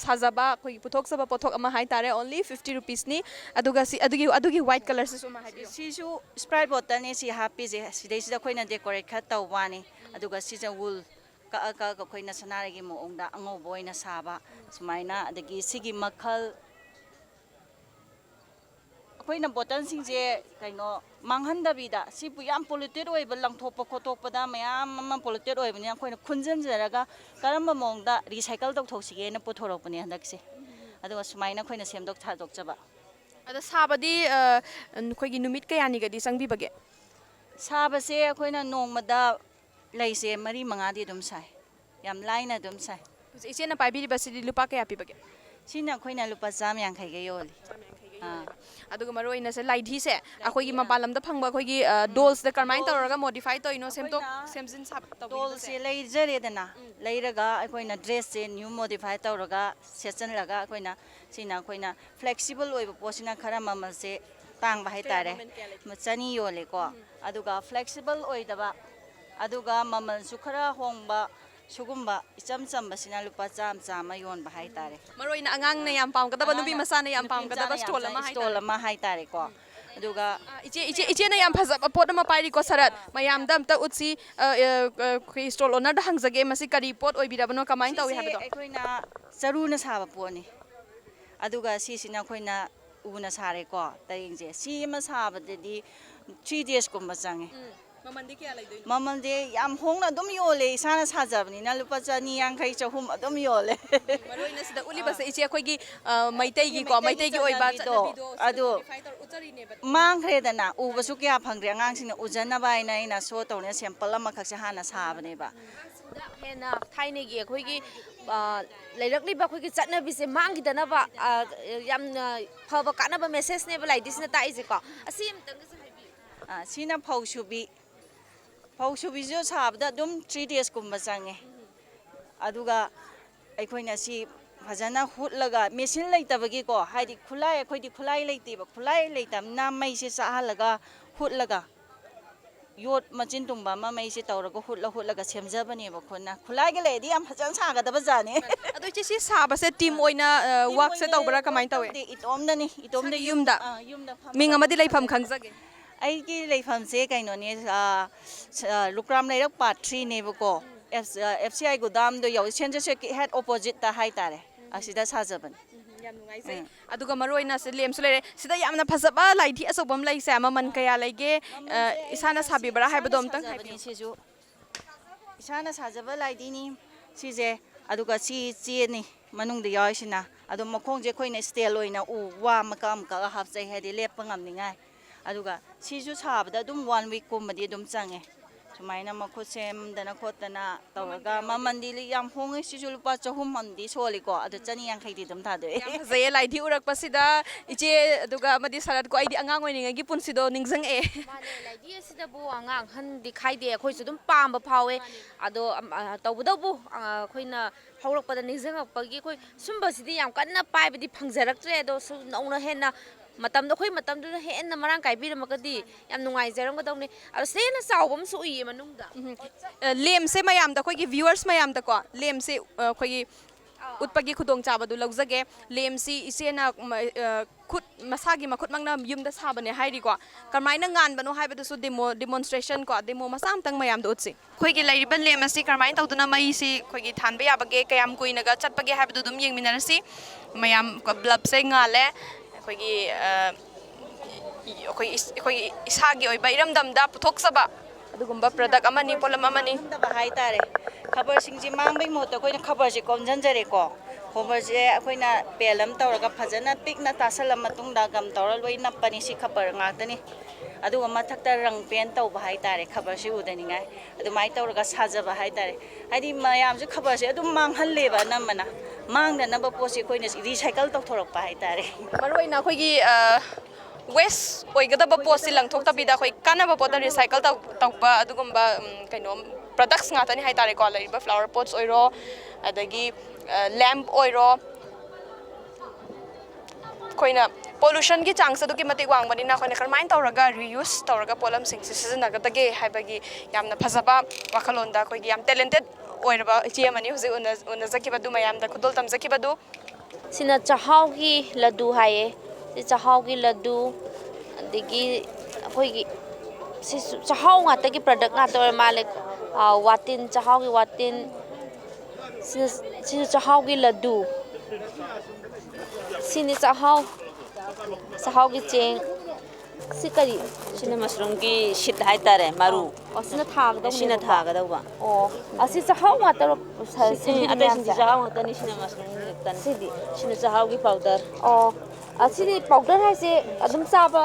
ꯁꯥꯖꯕ ꯑꯩꯈꯣꯏꯒꯤ ꯄꯨꯊꯣꯛꯆꯕ ꯄꯣꯠꯊꯣꯛ ꯑꯃ ꯍꯥꯏꯇꯥꯔꯦ ꯑꯣꯟꯂꯤ 50 ꯔꯨꯄꯤꯁꯅꯤ ꯑꯗꯨꯒ ꯑꯗꯨꯒꯤ ꯋꯥꯏꯠ ꯀꯂꯔꯁꯤꯁꯨ ꯑꯃ ꯍꯥꯏꯕꯤꯌꯨ ꯁꯤꯁꯨ ꯁ꯭ꯄ꯭ꯔꯥꯏꯠ ꯕꯣꯇꯜꯅꯦ ꯁꯤ ꯍꯥꯞꯄꯤꯁꯦ ꯁꯤꯗꯩꯁꯤꯗ ꯑꯩꯈꯣꯏꯅ ꯗꯦꯀꯣꯔꯦꯠ ꯈꯔ ꯇꯧꯕ ꯋꯥꯅꯤ ꯑꯗꯨꯒ ꯁꯤꯁꯦ ꯋꯨꯜ ꯀꯛꯑ ꯀꯛꯑꯒ ꯑꯩꯈꯣꯏꯅ ꯁꯅꯥꯔꯩꯒꯤ ꯃꯑꯣꯡꯗ ꯑꯉꯧꯕ ꯑꯣꯏꯅ ꯁꯥꯕ ꯁꯨꯃꯥꯏꯅ ꯑꯗꯒꯤ ꯁꯤꯒꯤ ꯃꯈꯜ ꯑꯩꯈꯣꯏꯅ ꯕꯣꯇꯜꯁꯤꯡꯁꯦ ꯀꯩꯅꯣ ꯃꯥꯡꯍꯟꯗꯕꯤꯗ ꯁꯤꯕꯨ ꯌꯥꯝ ꯄꯣꯂꯨꯇꯦꯠ ꯑꯣꯏꯕ ꯂꯪꯊꯣꯛꯄ ꯈꯣꯠꯇꯣꯛꯄꯗ ꯃꯌꯥꯝ ꯑꯃ ꯄꯣꯂꯨꯇꯦꯠ ꯑꯣꯏꯕꯅꯤꯅ ꯑꯩꯈꯣꯏꯅ ꯈꯨꯟꯖꯤꯟꯖꯔꯒ ꯀꯔꯝꯕ ꯃꯑꯣꯡꯗ ꯔꯤꯁꯥꯏꯀꯜ ꯇꯧꯊꯣꯛꯁꯤꯒꯦꯅ ꯄꯨꯊꯣꯔꯛꯄꯅꯦ ꯍꯟꯗꯛꯁꯦ ꯑꯗꯨꯒ ꯁꯨꯃꯥꯏꯅ ꯑꯩꯈꯣꯏꯅ ꯁꯦꯝꯗꯣꯛ ꯁꯥꯗꯣꯛꯆꯕ ꯑꯗ ꯁꯥꯕꯗꯤ ꯑꯩꯈꯣꯏꯒꯤ ꯅꯨꯃꯤꯠ ꯀꯌꯥꯅꯤꯒꯗꯤ ꯆꯪꯕꯤꯕꯒꯦ ꯁꯥꯕꯁꯦ ꯑꯩꯈꯣꯏꯅ ꯅꯣꯡꯃꯗ ꯂꯩꯁꯦ ꯃꯔꯤ ꯃꯉꯥꯗꯤ ꯑꯗꯨꯝ ꯁꯥꯏ ꯌꯥꯝ ꯂꯥꯏꯅ ꯑꯗꯨꯝ ꯁꯥꯏ ꯏꯆꯦꯅ ꯄꯥꯏꯕꯤꯔꯤꯕꯁꯤꯗꯤ ꯂꯨꯄꯥ ꯀꯌꯥ ꯄꯤꯕꯒꯦ ꯁꯤꯅ ꯑꯩꯈꯣꯏꯅ ꯂꯨꯄꯥ 150ꯒ ꯌꯣꯜꯂꯤ ꯑꯗꯨꯒ ꯃꯔꯨꯑꯣꯏꯅ ꯂꯥꯏꯙꯤꯁꯦ ꯑꯩꯈꯣꯏꯒꯤ ꯃꯄꯥꯟ ꯂꯝꯗ ꯐꯪꯕ ꯑꯩꯈꯣꯏꯒꯤ ꯗꯣꯜꯁꯇ ꯀꯔꯃꯥꯏꯅ ꯇꯧꯔꯒ ꯃꯣꯗꯤꯐꯥꯏ ꯇꯧꯔꯤꯅꯣ ꯁꯦꯝꯗꯣꯛ ꯁꯦꯝꯖꯤꯟ ꯗꯣꯜꯁꯦ ꯂꯩꯖꯔꯦꯗꯅ ꯂꯩꯔꯒ ꯑꯩꯈꯣꯏꯅ ꯗ꯭ꯔꯦꯁꯁꯦ ꯅ꯭ꯌꯨ ꯃꯣꯗꯤꯐꯥꯏ ꯇꯧꯔꯒ ꯁꯦꯠꯆꯜꯂꯒ ꯑꯩꯈꯣꯏꯅ ꯐ꯭ꯂꯦꯛꯁꯤꯕꯜ ꯑꯣꯏꯕ ꯄꯣꯠꯁꯤꯅ ꯈꯔ ꯃꯃꯜꯁꯦ ꯇꯥꯡꯕ ꯍꯥꯏꯇꯥꯔꯦ 200 ꯌꯣꯜꯂꯦꯀꯣ ꯑꯗꯨꯒ ꯐ꯭ꯂꯦꯛꯁꯤꯕꯜ ꯑꯣꯏꯗꯕ ꯑꯗꯨꯒ ꯃꯃꯜꯁꯨ ꯈꯔ ꯍꯣꯡꯕ ꯁꯨꯒꯨꯝꯕ ꯏꯆꯝ ꯆꯝꯕꯁꯤꯅ ꯂꯨꯄꯥ 100 ꯌꯣꯟꯕ ꯍꯥꯏꯇꯥꯔꯦ ꯃꯔꯨꯑꯣꯏꯅ ꯑꯉꯥꯡꯅ ꯌꯥꯝ ꯄꯥꯝꯒꯗꯕ ꯅꯨꯄꯤ ꯃꯆꯥꯅ ꯌꯥꯝ ꯄꯥꯝꯒꯗꯕ ꯁ꯭ꯇꯣꯜ ꯑꯃ ꯍꯥꯏꯇꯥꯔꯦꯀꯣ ꯑꯗꯨꯒ ꯏꯆꯦꯅ ꯌꯥꯝ ꯐꯖꯕ ꯄꯣꯠ ꯑꯃ ꯄꯥꯏꯔꯤꯀꯣ ꯁꯔꯠ ꯃꯌꯥꯝꯗ ꯑꯝꯇ ꯎꯠꯁꯤ ꯑꯩꯈꯣꯏ ꯁ꯭ꯇꯣꯜ ꯑꯣꯅꯔꯗ ꯍꯪꯖꯒꯦ ꯃꯁꯤ ꯀꯔꯤ ꯄꯣꯠ ꯑꯣꯏꯕꯤꯔꯕꯅꯣ ꯀꯃꯥꯏꯅ ꯇꯧꯏ ꯍꯥꯏꯕꯗꯣ ꯑꯩꯈꯣꯏꯅ ꯆꯔꯨꯅ ꯁꯥꯕ ꯄꯣꯠꯅꯤ ꯑꯗꯨꯒ ꯁꯤꯁꯤꯅ ꯑꯩꯈꯣꯏꯅ ꯎꯅ ꯁꯥꯔꯦꯀꯣ ꯇꯌꯦꯡꯁꯦ ꯁꯤ ꯑꯃ ꯁꯥꯕꯗꯗꯤ 3 days ꯆꯪꯉꯦ ꯃꯃꯟꯗꯤ ꯀꯌꯥ ꯂꯩꯗꯣꯏꯅꯣ ꯃꯃꯜꯗꯤ ꯌꯥꯝ ꯍꯣꯡꯅ ꯑꯗꯨꯝ ꯌꯣꯜꯂꯦ ꯏꯁꯥꯅ ꯁꯥꯖꯕꯅꯤꯅ ꯂꯨꯄꯥ 250 300 ꯑꯗꯨꯝ ꯌꯣꯜꯂꯦ ꯃꯔꯨꯑꯣꯏꯅ ꯁꯤꯗ ꯎꯠꯂꯤꯕꯁꯦ ꯏꯆꯦ ꯑꯩꯈꯣꯏꯒꯤ ꯃꯩꯇꯩꯒꯤ ꯑꯣꯏꯕ ꯆꯠꯅꯕꯤꯗꯣ ꯑꯗꯨ ꯃꯥꯡꯈ꯭ꯔꯦꯗꯅ ꯎꯕꯁꯨ ꯀꯌꯥ ꯐꯪꯗ꯭ꯔꯦ ꯑꯉꯥꯡꯁꯤꯡꯅ ꯎꯖꯅꯕ ꯍꯥꯏꯅ ꯑꯩꯅ ꯁꯣ ꯇꯧꯅ ꯁꯦꯝꯄꯜ ꯑꯃꯈꯛꯁꯦ ꯍꯥꯟꯅ ꯁꯥꯕꯅꯦꯕ ꯍꯦꯟꯅ ꯊꯥꯏꯅꯒꯤ ꯑꯩꯈꯣꯏꯒꯤ ꯂꯩꯔꯛꯂꯤꯕ ꯑꯩꯈꯣꯏꯒꯤ ꯆꯠꯅꯕꯤꯁꯦ ꯃꯥꯡꯈꯤꯗꯅꯕ ꯌꯥꯝꯅ ꯐꯕ ꯀꯥꯟꯅꯕ ꯃꯦꯁꯦꯖꯅꯦꯕ ꯂꯥꯏꯙꯤꯁꯤꯅ ꯇꯥꯛꯏꯁꯦꯀꯣ ꯑꯁꯤ ꯑꯃꯇꯪꯒꯁꯨ ꯍꯥꯏꯕꯤꯌꯨ ꯁꯤꯅ ꯐꯧ ꯁꯨꯕꯤꯁꯨ ꯁꯥꯕꯗ ꯑꯗꯨꯝ 3 days ꯆꯪꯉꯦ ꯑꯗꯨꯒ ꯑꯩꯈꯣꯏꯅ ꯁꯤ ꯐꯖꯅ ꯍꯨꯠꯂꯒ ꯃꯦꯆꯤꯟ ꯂꯩꯇꯕꯒꯤꯀꯣ ꯍꯥꯏꯗꯤ ꯑꯩꯈꯣꯏꯗꯤ ꯈꯨꯠꯂꯥꯏ ꯂꯩꯇꯦꯕ ꯈꯨꯠꯂꯥꯏ ꯂꯩꯇꯕꯅꯤꯅ ꯃꯩꯁꯦ ꯆꯥꯍꯜꯂꯒ ꯍꯨꯠꯂꯒ ꯌꯣꯠ ꯃꯆꯤꯟ ꯇꯨꯝꯕ ꯑꯃ ꯃꯩꯁꯦ ꯇꯧꯔꯒ ꯍꯨꯠꯂꯒ ꯁꯦꯝꯖꯕꯅꯦꯕ ꯈꯨꯠꯂꯥꯏꯒ ꯂꯩꯔꯗꯤ ꯌꯥꯝ ꯐꯖꯅ ꯁꯥꯒꯗꯕ ꯖꯥꯠꯅꯤ ꯑꯗꯣ ꯏꯆꯦ ꯁꯤ ꯁꯥꯕꯁꯦ ꯇꯤꯝ ꯑꯣꯏꯅ ꯋꯥꯔꯛꯁꯦ ꯇꯧꯕ꯭ꯔꯥ ꯀꯃꯥꯏꯅ ꯇꯧꯋꯦ ꯏꯇꯣꯝꯗ ꯌꯨꯝꯗ ꯃꯤꯡ ꯑꯃꯗꯤ ꯂꯩꯐꯝ ꯈꯪꯖꯒꯦ ꯑꯩꯒꯤ ꯂꯩꯐꯝꯁꯦ ꯀꯩꯅꯣꯅꯦ ꯂꯨꯀ꯭ꯔꯥꯝ ꯂꯩꯔꯛ ꯄꯥꯔꯠ 3ꯅꯦꯕꯀꯣ FCI ꯒꯣꯗꯥꯝꯗꯣ ꯌꯧꯋꯤ ꯁꯦꯟꯖꯔꯁꯦꯛꯀꯤ ꯍꯦꯠ ꯑꯣꯄꯣꯖꯤꯠꯇ ꯍꯥꯏꯇꯥꯔꯦ ꯑꯁꯤꯗ ꯁꯥꯖꯕꯅꯤ ꯌꯥꯝ ꯅꯨꯡꯉꯥꯏꯖꯩ ꯑꯗꯨꯒ ꯃꯔꯨꯑꯣꯏꯅ ꯂꯦꯝꯁꯨ ꯂꯩꯔꯦ ꯁꯤꯗ ꯌꯥꯝꯅ ꯐꯖꯕ ꯂꯥꯏꯙꯤ ꯑꯆꯧꯕ ꯑꯃ ꯂꯩꯁꯦ ꯃꯃꯜ ꯀꯌꯥ ꯂꯩꯒꯦ ꯏꯁꯥꯅ ꯁꯥꯕꯤꯕ꯭ꯔꯥ ꯍꯥꯏꯕꯗꯣ ꯑꯝꯇꯪ ꯍꯥꯏꯕꯤꯌꯨ ꯁꯤꯁꯨ ꯏꯁꯥꯅ ꯁꯥꯖꯕ ꯂꯥꯏꯙꯤꯅꯤ ꯁꯤꯁꯦ ꯑꯗꯨꯒ ꯁꯤ ꯆꯦꯅꯤ ꯃꯅꯨꯡꯗ ꯌꯥꯎꯔꯤꯁꯤꯅ ꯑꯗꯣ ꯃꯈꯣꯡꯁꯦ ꯑꯩꯈꯣꯏꯅ ꯁ꯭ꯇꯦꯜ ꯑꯣꯏꯅ ꯋꯥ ꯃꯀꯛ ꯍꯥꯞꯆꯩ ꯍꯥꯏꯗꯤ ꯂꯦꯞꯄ ꯉꯝꯅꯤꯡꯉꯥꯏ ꯑꯗꯨꯒ ꯁꯤꯁꯨ ꯁꯥꯕꯗ ꯑꯗꯨꯝ 1 week ꯑꯗꯨꯝ ꯆꯪꯉꯦ ꯁꯨꯃꯥꯏꯅ ꯃꯈꯨꯠ ꯁꯦꯝꯗꯅ ꯈꯣꯠꯇꯅ ꯇꯧꯔꯒ ꯃꯃꯜꯗꯤ ꯌꯥꯝ ꯍꯣꯡꯉꯦ ꯁꯤꯁꯨ ꯂꯨꯄꯥ 300 ꯁꯣꯜꯂꯤꯀꯣ ꯑꯗꯨ 150 ꯑꯗꯨꯝ ꯊꯥꯗꯣꯛꯑꯦ ꯌꯥꯝ ꯐꯖꯩꯌꯦ ꯂꯥꯏꯙꯤ ꯎꯔꯛꯄꯁꯤꯗ ꯏꯆꯦ ꯑꯗꯨꯒ ꯑꯃꯗꯤ ꯁꯔꯠꯀꯣ ꯑꯩꯗꯤ ꯑꯉꯥꯡ ꯑꯣꯏꯔꯤꯉꯩꯒꯤ ꯄꯨꯟꯁꯤꯗꯣ ꯅꯤꯡꯁꯤꯡꯉꯛꯑꯦ ꯃꯥꯅꯦ ꯂꯥꯏꯙꯤ ꯑꯁꯤꯗꯕꯨ ꯑꯉꯥꯡ ꯑꯍꯟꯗꯤ ꯈꯥꯏꯗꯦ ꯑꯩꯈꯣꯏꯁꯨ ꯑꯗꯨꯝ ꯄꯥꯝꯕ ꯐꯥꯎꯋꯦ ꯑꯗꯣ ꯇꯧꯕꯇꯕꯨ ꯑꯩꯈꯣꯏꯅ ꯍꯧꯔꯛꯄꯗ ꯅꯤꯡꯁꯤꯡꯉꯛꯄꯒꯤ ꯑꯩꯈꯣꯏ ꯁꯨꯝꯕꯁꯤꯗꯤ ꯌꯥꯝ ꯀꯟꯅ ꯄꯥꯏꯕꯗꯤ ꯐꯪꯖꯔꯛꯇ꯭ꯔꯦ ꯑꯗꯣ ꯅꯧꯅ ꯍꯦꯟꯅ ꯑꯩꯈꯣꯏ ꯃꯇꯝꯗꯨꯗ ꯍꯦꯟꯅ ꯃꯔꯥꯡ ꯀꯥꯏꯕꯤꯔꯝꯃꯒꯗꯤ ꯌꯥꯝ ꯅꯨꯡꯉꯥꯏꯖꯔꯝꯒꯗꯧꯅꯤ ꯑꯗꯣ ꯍꯦꯟꯅ ꯆꯥꯎꯕ ꯑꯃꯁꯨ ꯎꯏꯌꯦ ꯃꯅꯨꯡꯗ ꯂꯦꯝꯁꯦ ꯃꯌꯥꯝꯗ ꯑꯩꯈꯣꯏꯒꯤ ꯚ꯭ꯌꯨꯋꯔꯁ ꯃꯌꯥꯝꯗꯀꯣ ꯂꯦꯝꯁꯦ ꯑꯩꯈꯣꯏꯒꯤ ꯎꯠꯄꯒꯤ ꯈꯨꯗꯣꯡꯆꯥꯕꯗꯨ ꯂꯧꯖꯒꯦ ꯂꯦꯝꯁꯤ ꯏꯆꯦꯅ ꯃꯁꯥꯒꯤ ꯃꯈꯨꯠꯃꯛꯅ ꯌꯨꯝꯗ ꯁꯥꯕꯅꯦ ꯍꯥꯏꯔꯤꯀꯣ ꯀꯔꯝꯃꯥꯏꯅ ꯉꯥꯟꯕꯅꯣ ꯍꯥꯏꯕꯗꯨꯁꯨ ꯗꯦꯃꯣꯟꯁꯇ꯭ꯔꯦꯁꯟ ꯗꯦꯃꯣ ꯃꯆꯥ ꯑꯃꯇꯪ ꯃꯌꯥꯝꯗ ꯎꯠꯁꯤ ꯑꯩꯈꯣꯏꯒꯤ ꯂꯩꯔꯤꯕ ꯂꯦꯝ ꯑꯁꯤ ꯀꯔꯝꯃꯥꯏꯅ ꯇꯧꯗꯨꯅ ꯃꯩꯁꯤ ꯑꯩꯈꯣꯏꯒꯤ ꯊꯥꯟꯕ ꯌꯥꯕꯒꯦ ꯀꯌꯥꯝ ꯀꯨꯏꯅꯒ ꯆꯠꯄꯒꯦ ꯍꯥꯏꯕꯗꯨ ꯑꯗꯨꯝ ꯌꯦꯡꯃꯤꯟꯅꯔꯁꯤ ꯃꯌꯥꯝ ꯕ꯭ꯂꯕꯁꯦ ꯉꯥꯜꯂꯦ ꯑꯩꯈꯣꯏꯒꯤ ꯏꯁꯥꯒꯤ ꯑꯣꯏꯕ ꯏꯔꯝꯗꯝꯗ ꯄꯨꯊꯣꯛꯆꯕ ꯑꯗꯨꯒꯨꯝꯕ ꯄ꯭ꯔꯗꯛ ꯑꯃꯅꯤ ꯄꯣꯠꯂꯝ ꯑꯃꯅꯤ ꯍꯥꯏꯇꯥꯔꯦ ꯈꯕꯔꯁꯤꯡꯁꯦ ꯃꯥꯡꯕꯒꯤ ꯃꯍꯨꯠꯇ ꯑꯩꯈꯣꯏꯅ ꯈꯕꯔꯁꯦ ꯀꯣꯝꯁꯤꯟꯖꯔꯦꯀꯣ ꯈꯕꯔꯁꯦ ꯑꯩꯈꯣꯏꯅ ꯄꯦꯜ ꯑꯃ ꯇꯧꯔꯒ ꯐꯖꯅ ꯄꯤꯛꯅ ꯇꯥꯁꯜꯂ ꯃꯇꯨꯡꯗ ꯒꯝ ꯇꯧꯔ ꯂꯣꯏ ꯅꯞꯄꯅꯤ ꯁꯤ ꯈꯕꯔ ꯉꯥꯛꯇꯅꯤ ꯑꯗꯨꯒ ꯃꯊꯛꯇ ꯔꯪ ꯄꯦꯟ ꯇꯧꯕ ꯍꯥꯏꯇꯥꯔꯦ ꯈꯕꯔꯁꯤ ꯎꯗꯅꯤꯡꯉꯥꯏ ꯑꯗꯨꯃꯥꯏꯅ ꯇꯧꯔꯒ ꯁꯥꯖꯕ ꯍꯥꯏꯇꯥꯔꯦ ꯍꯥꯏꯗꯤ ꯃꯌꯥꯝꯁꯦ ꯈꯕꯔꯁꯦ ꯑꯗꯨꯝ ꯃꯥꯡꯍꯜꯂꯦꯕ ꯑꯅꯝꯕꯅ ꯃꯥꯡꯗꯅꯕ ꯄꯣꯠꯁꯦ ꯑꯩꯈꯣꯏꯅ ꯔꯤꯁꯥꯏꯀꯜ ꯇꯧꯊꯣꯔꯛꯄ ꯍꯥꯏꯇꯥꯔꯦ ꯃꯔꯨꯑꯣꯏꯅ ꯑꯩꯈꯣꯏꯒꯤ ꯋꯦꯁ ꯑꯣꯏꯒꯗꯕ ꯄꯣꯠꯁꯤ ꯂꯪꯊꯣꯛꯇꯕꯤꯗ ꯑꯩꯈꯣꯏ ꯀꯥꯟꯅꯕ ꯄꯣꯠꯇ ꯔꯤꯁꯥꯏꯀꯜ ꯇꯧꯕ ꯑꯗꯨꯒꯨꯝꯕ ꯀꯩꯅꯣ ꯄ꯭ꯔꯗꯛꯁ ꯉꯥꯛꯇꯅꯤ ꯍꯥꯏꯇꯥꯔꯦꯀꯣ ꯂꯩꯔꯤꯕ ꯐ꯭ꯂꯥꯋꯔ ꯄꯣꯠꯁ ꯑꯣꯏꯔꯣ ꯑꯗꯒꯤ ꯂꯦꯝꯞ ꯑꯣꯏꯔꯣ ꯑꯩꯈꯣꯏꯅ ꯄꯣꯂꯨꯁꯟꯒꯤ ꯆꯥꯡꯁ ꯑꯗꯨꯛꯀꯤ ꯃꯇꯤꯛ ꯋꯥꯡꯕꯅꯤꯅ ꯑꯩꯈꯣꯏꯅ ꯀꯔꯝꯍꯥꯏꯅ ꯇꯧꯔꯒ ꯔꯤꯌꯨꯁ ꯇꯧꯔꯒ ꯄꯣꯠꯂꯝꯁꯤꯡꯁꯤ ꯁꯤꯖꯤꯟꯅꯒꯗꯒꯦ ꯍꯥꯏꯕꯒꯤ ꯌꯥꯝꯅ ꯐꯖꯕ ꯋꯥꯈꯜꯂꯣꯟꯗ ꯑꯩꯈꯣꯏꯒꯤ ꯌꯥꯝ ꯇꯦꯂꯦꯟꯇꯦꯠ ꯑꯣꯏꯔꯕ ꯏꯆꯦ ꯑꯃꯅꯤ ꯍꯧꯖꯤꯛ ꯎꯅꯖꯈꯤꯕꯗꯨ ꯃꯌꯥꯝꯗ ꯈꯨꯗꯣꯜ ꯇꯝꯖꯈꯤꯕꯗꯨ ꯁꯤꯅ ꯆꯥꯛꯍꯥꯎꯒꯤ ꯂꯗꯨ ꯍꯥꯏꯌꯦ ꯁꯤ ꯆꯥꯛꯍꯥꯎꯒꯤ ꯂꯗꯨ ꯑꯗꯒꯤ ꯑꯩꯈꯣꯏꯒꯤ ꯁꯤꯁꯨ ꯆꯥꯛꯍꯥꯎ ꯉꯥꯛꯇꯒꯤ ꯄ꯭ꯔꯗꯛ ꯉꯥꯛꯇ ꯑꯣꯏꯔ ꯃꯥꯜꯂꯦ ꯋꯥꯇꯤꯟ ꯆꯥꯛꯍꯥꯎꯒꯤ ꯋꯥꯇꯤꯟ ꯁꯤꯁꯨ ꯆꯥꯛꯍꯥꯎꯒꯤ ꯂꯗꯨ ꯁꯤꯅꯤ ꯆꯥꯛꯍꯥꯎꯒꯤ ꯆꯦꯡ ꯁꯤ ꯀꯔꯤ ꯁꯤꯅ ꯃꯁꯔꯨꯝꯒꯤ ꯁꯤꯠ ꯍꯥꯏꯇꯥꯔꯦ ꯃꯔꯨ ꯁꯤꯅ ꯊꯥꯒꯗꯧꯅꯦꯕꯀꯣ ꯁꯤꯅ ꯊꯥꯒꯗꯧꯕ ꯑꯁꯤ ꯆꯥꯛꯍꯥꯎ ꯉꯥꯛꯇꯔꯣ ꯁꯦꯝꯕꯤꯔꯤ ꯑꯇꯩꯁꯤꯡꯁꯤ ꯃꯌꯥꯝꯁꯦ ꯆꯥꯛꯍꯥꯎ ꯉꯥꯛꯇꯅꯤ ꯁꯤꯅ ꯃꯁꯔꯨꯝꯒꯤ ꯉꯥꯛꯇꯅꯤ ꯁꯤꯗꯤ ꯁꯤꯅ ꯆꯥꯛꯍꯥꯎꯒꯤ ꯄꯥꯎꯗꯔ ꯑꯁꯤꯗꯤ ꯄꯥꯎꯗꯔ ꯍꯥꯏꯁꯦ ꯑꯗꯨꯝ ꯆꯥꯕ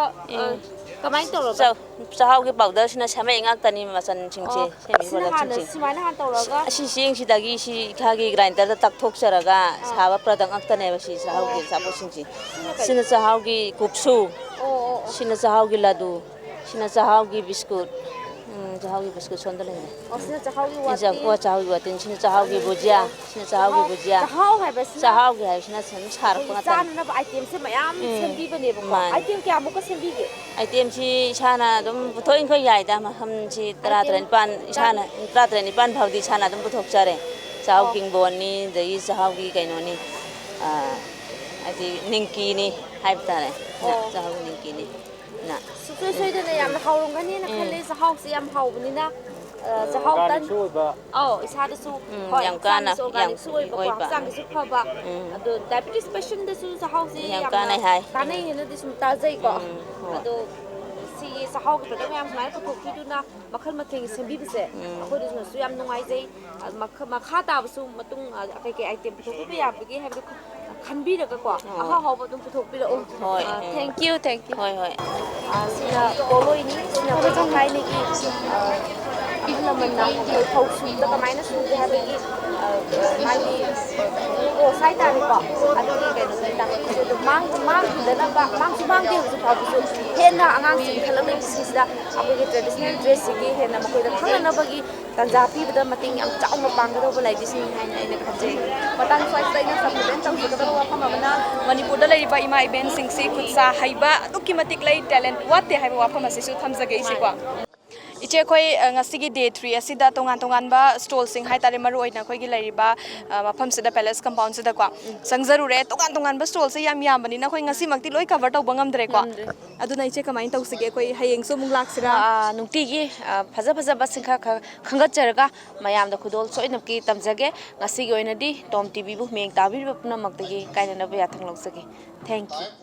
Kamain tawraga chahaugi powder sina samai ngaktani machan chingche semi product chingche simana han tawraga asi sing sidagi si khagi grinder da tak thok charaga saba product ngaktane ba si chahaugi sapo chingche sina chahaugi kupsu sina chahaugi ladu sina chahaugi biscuit chahaugi biscuit sondale sina chahaugi chahaugi watin sina chahaugi bujia sina chahaugi bujia chahaugi hai sina sam sar pa tan na item se mayam sembi bane ba item kya muka sembi ge item si sana dum puthoin khoi yai da ma ham si tran pan sana tran pan bhaudi sana dum puthok chare chahaugi boni dei chahaugi kaino ni ati ningki ni hai tare chahaugi ningki ni na soi da na yam haurong gani na khale chahau se yam hau bani na chahau tan isa da su yam kana yam soi ba sang su pha ba ado diabetes patient da su chahau se yam kana hai kana ne da sum ta jai ko ado si chahau ki product yam mai ko ki du na makhal mathing sembi bise ko du na su yam nungai jai makha ta su matung kai item photo ko ya bagi ha khanbi ra ko aha ha ba dum photo pi ra thank you hoi sina koloi ni sina ko jang kai ni ki ibla man na ko thau su da ka mai na su ha ba ki mai ni ko sai ta ni ko adu ni ke no ta ko do mang da na ba mang de su pa bu su he na angang sin khala ni si da abu ki traditional dress ki he na ma ko da thang na ba ki tanja pi da mating am chau ma bang da ba lai bi sin hai na ka je matang sai sai na supplement tang ko da wa phama na Manipur da lei ba ima event sing si khutsa haiba aduki matik lai talent what te haiba wa phama si su thamjage isi kwa iche khoi ngasigi day 3 asida tongan ba stall sing hai tare maru oina khoi gi lariba mafam sida palace compound sida kwa sangzaru re tongan ba stall se yam bani na khoi ngasi makti loi cover taw bangam dre kwa aduna iche kamain taw sige khoi hayeng so mung laksira nungti gi phaja ba singkha khangat jarga mayam da khudol soinap ki tamjage ngasi gi oina di tom tv bu meng tabir ba puna mak da gi kaina na ba ya thang lok sage thank you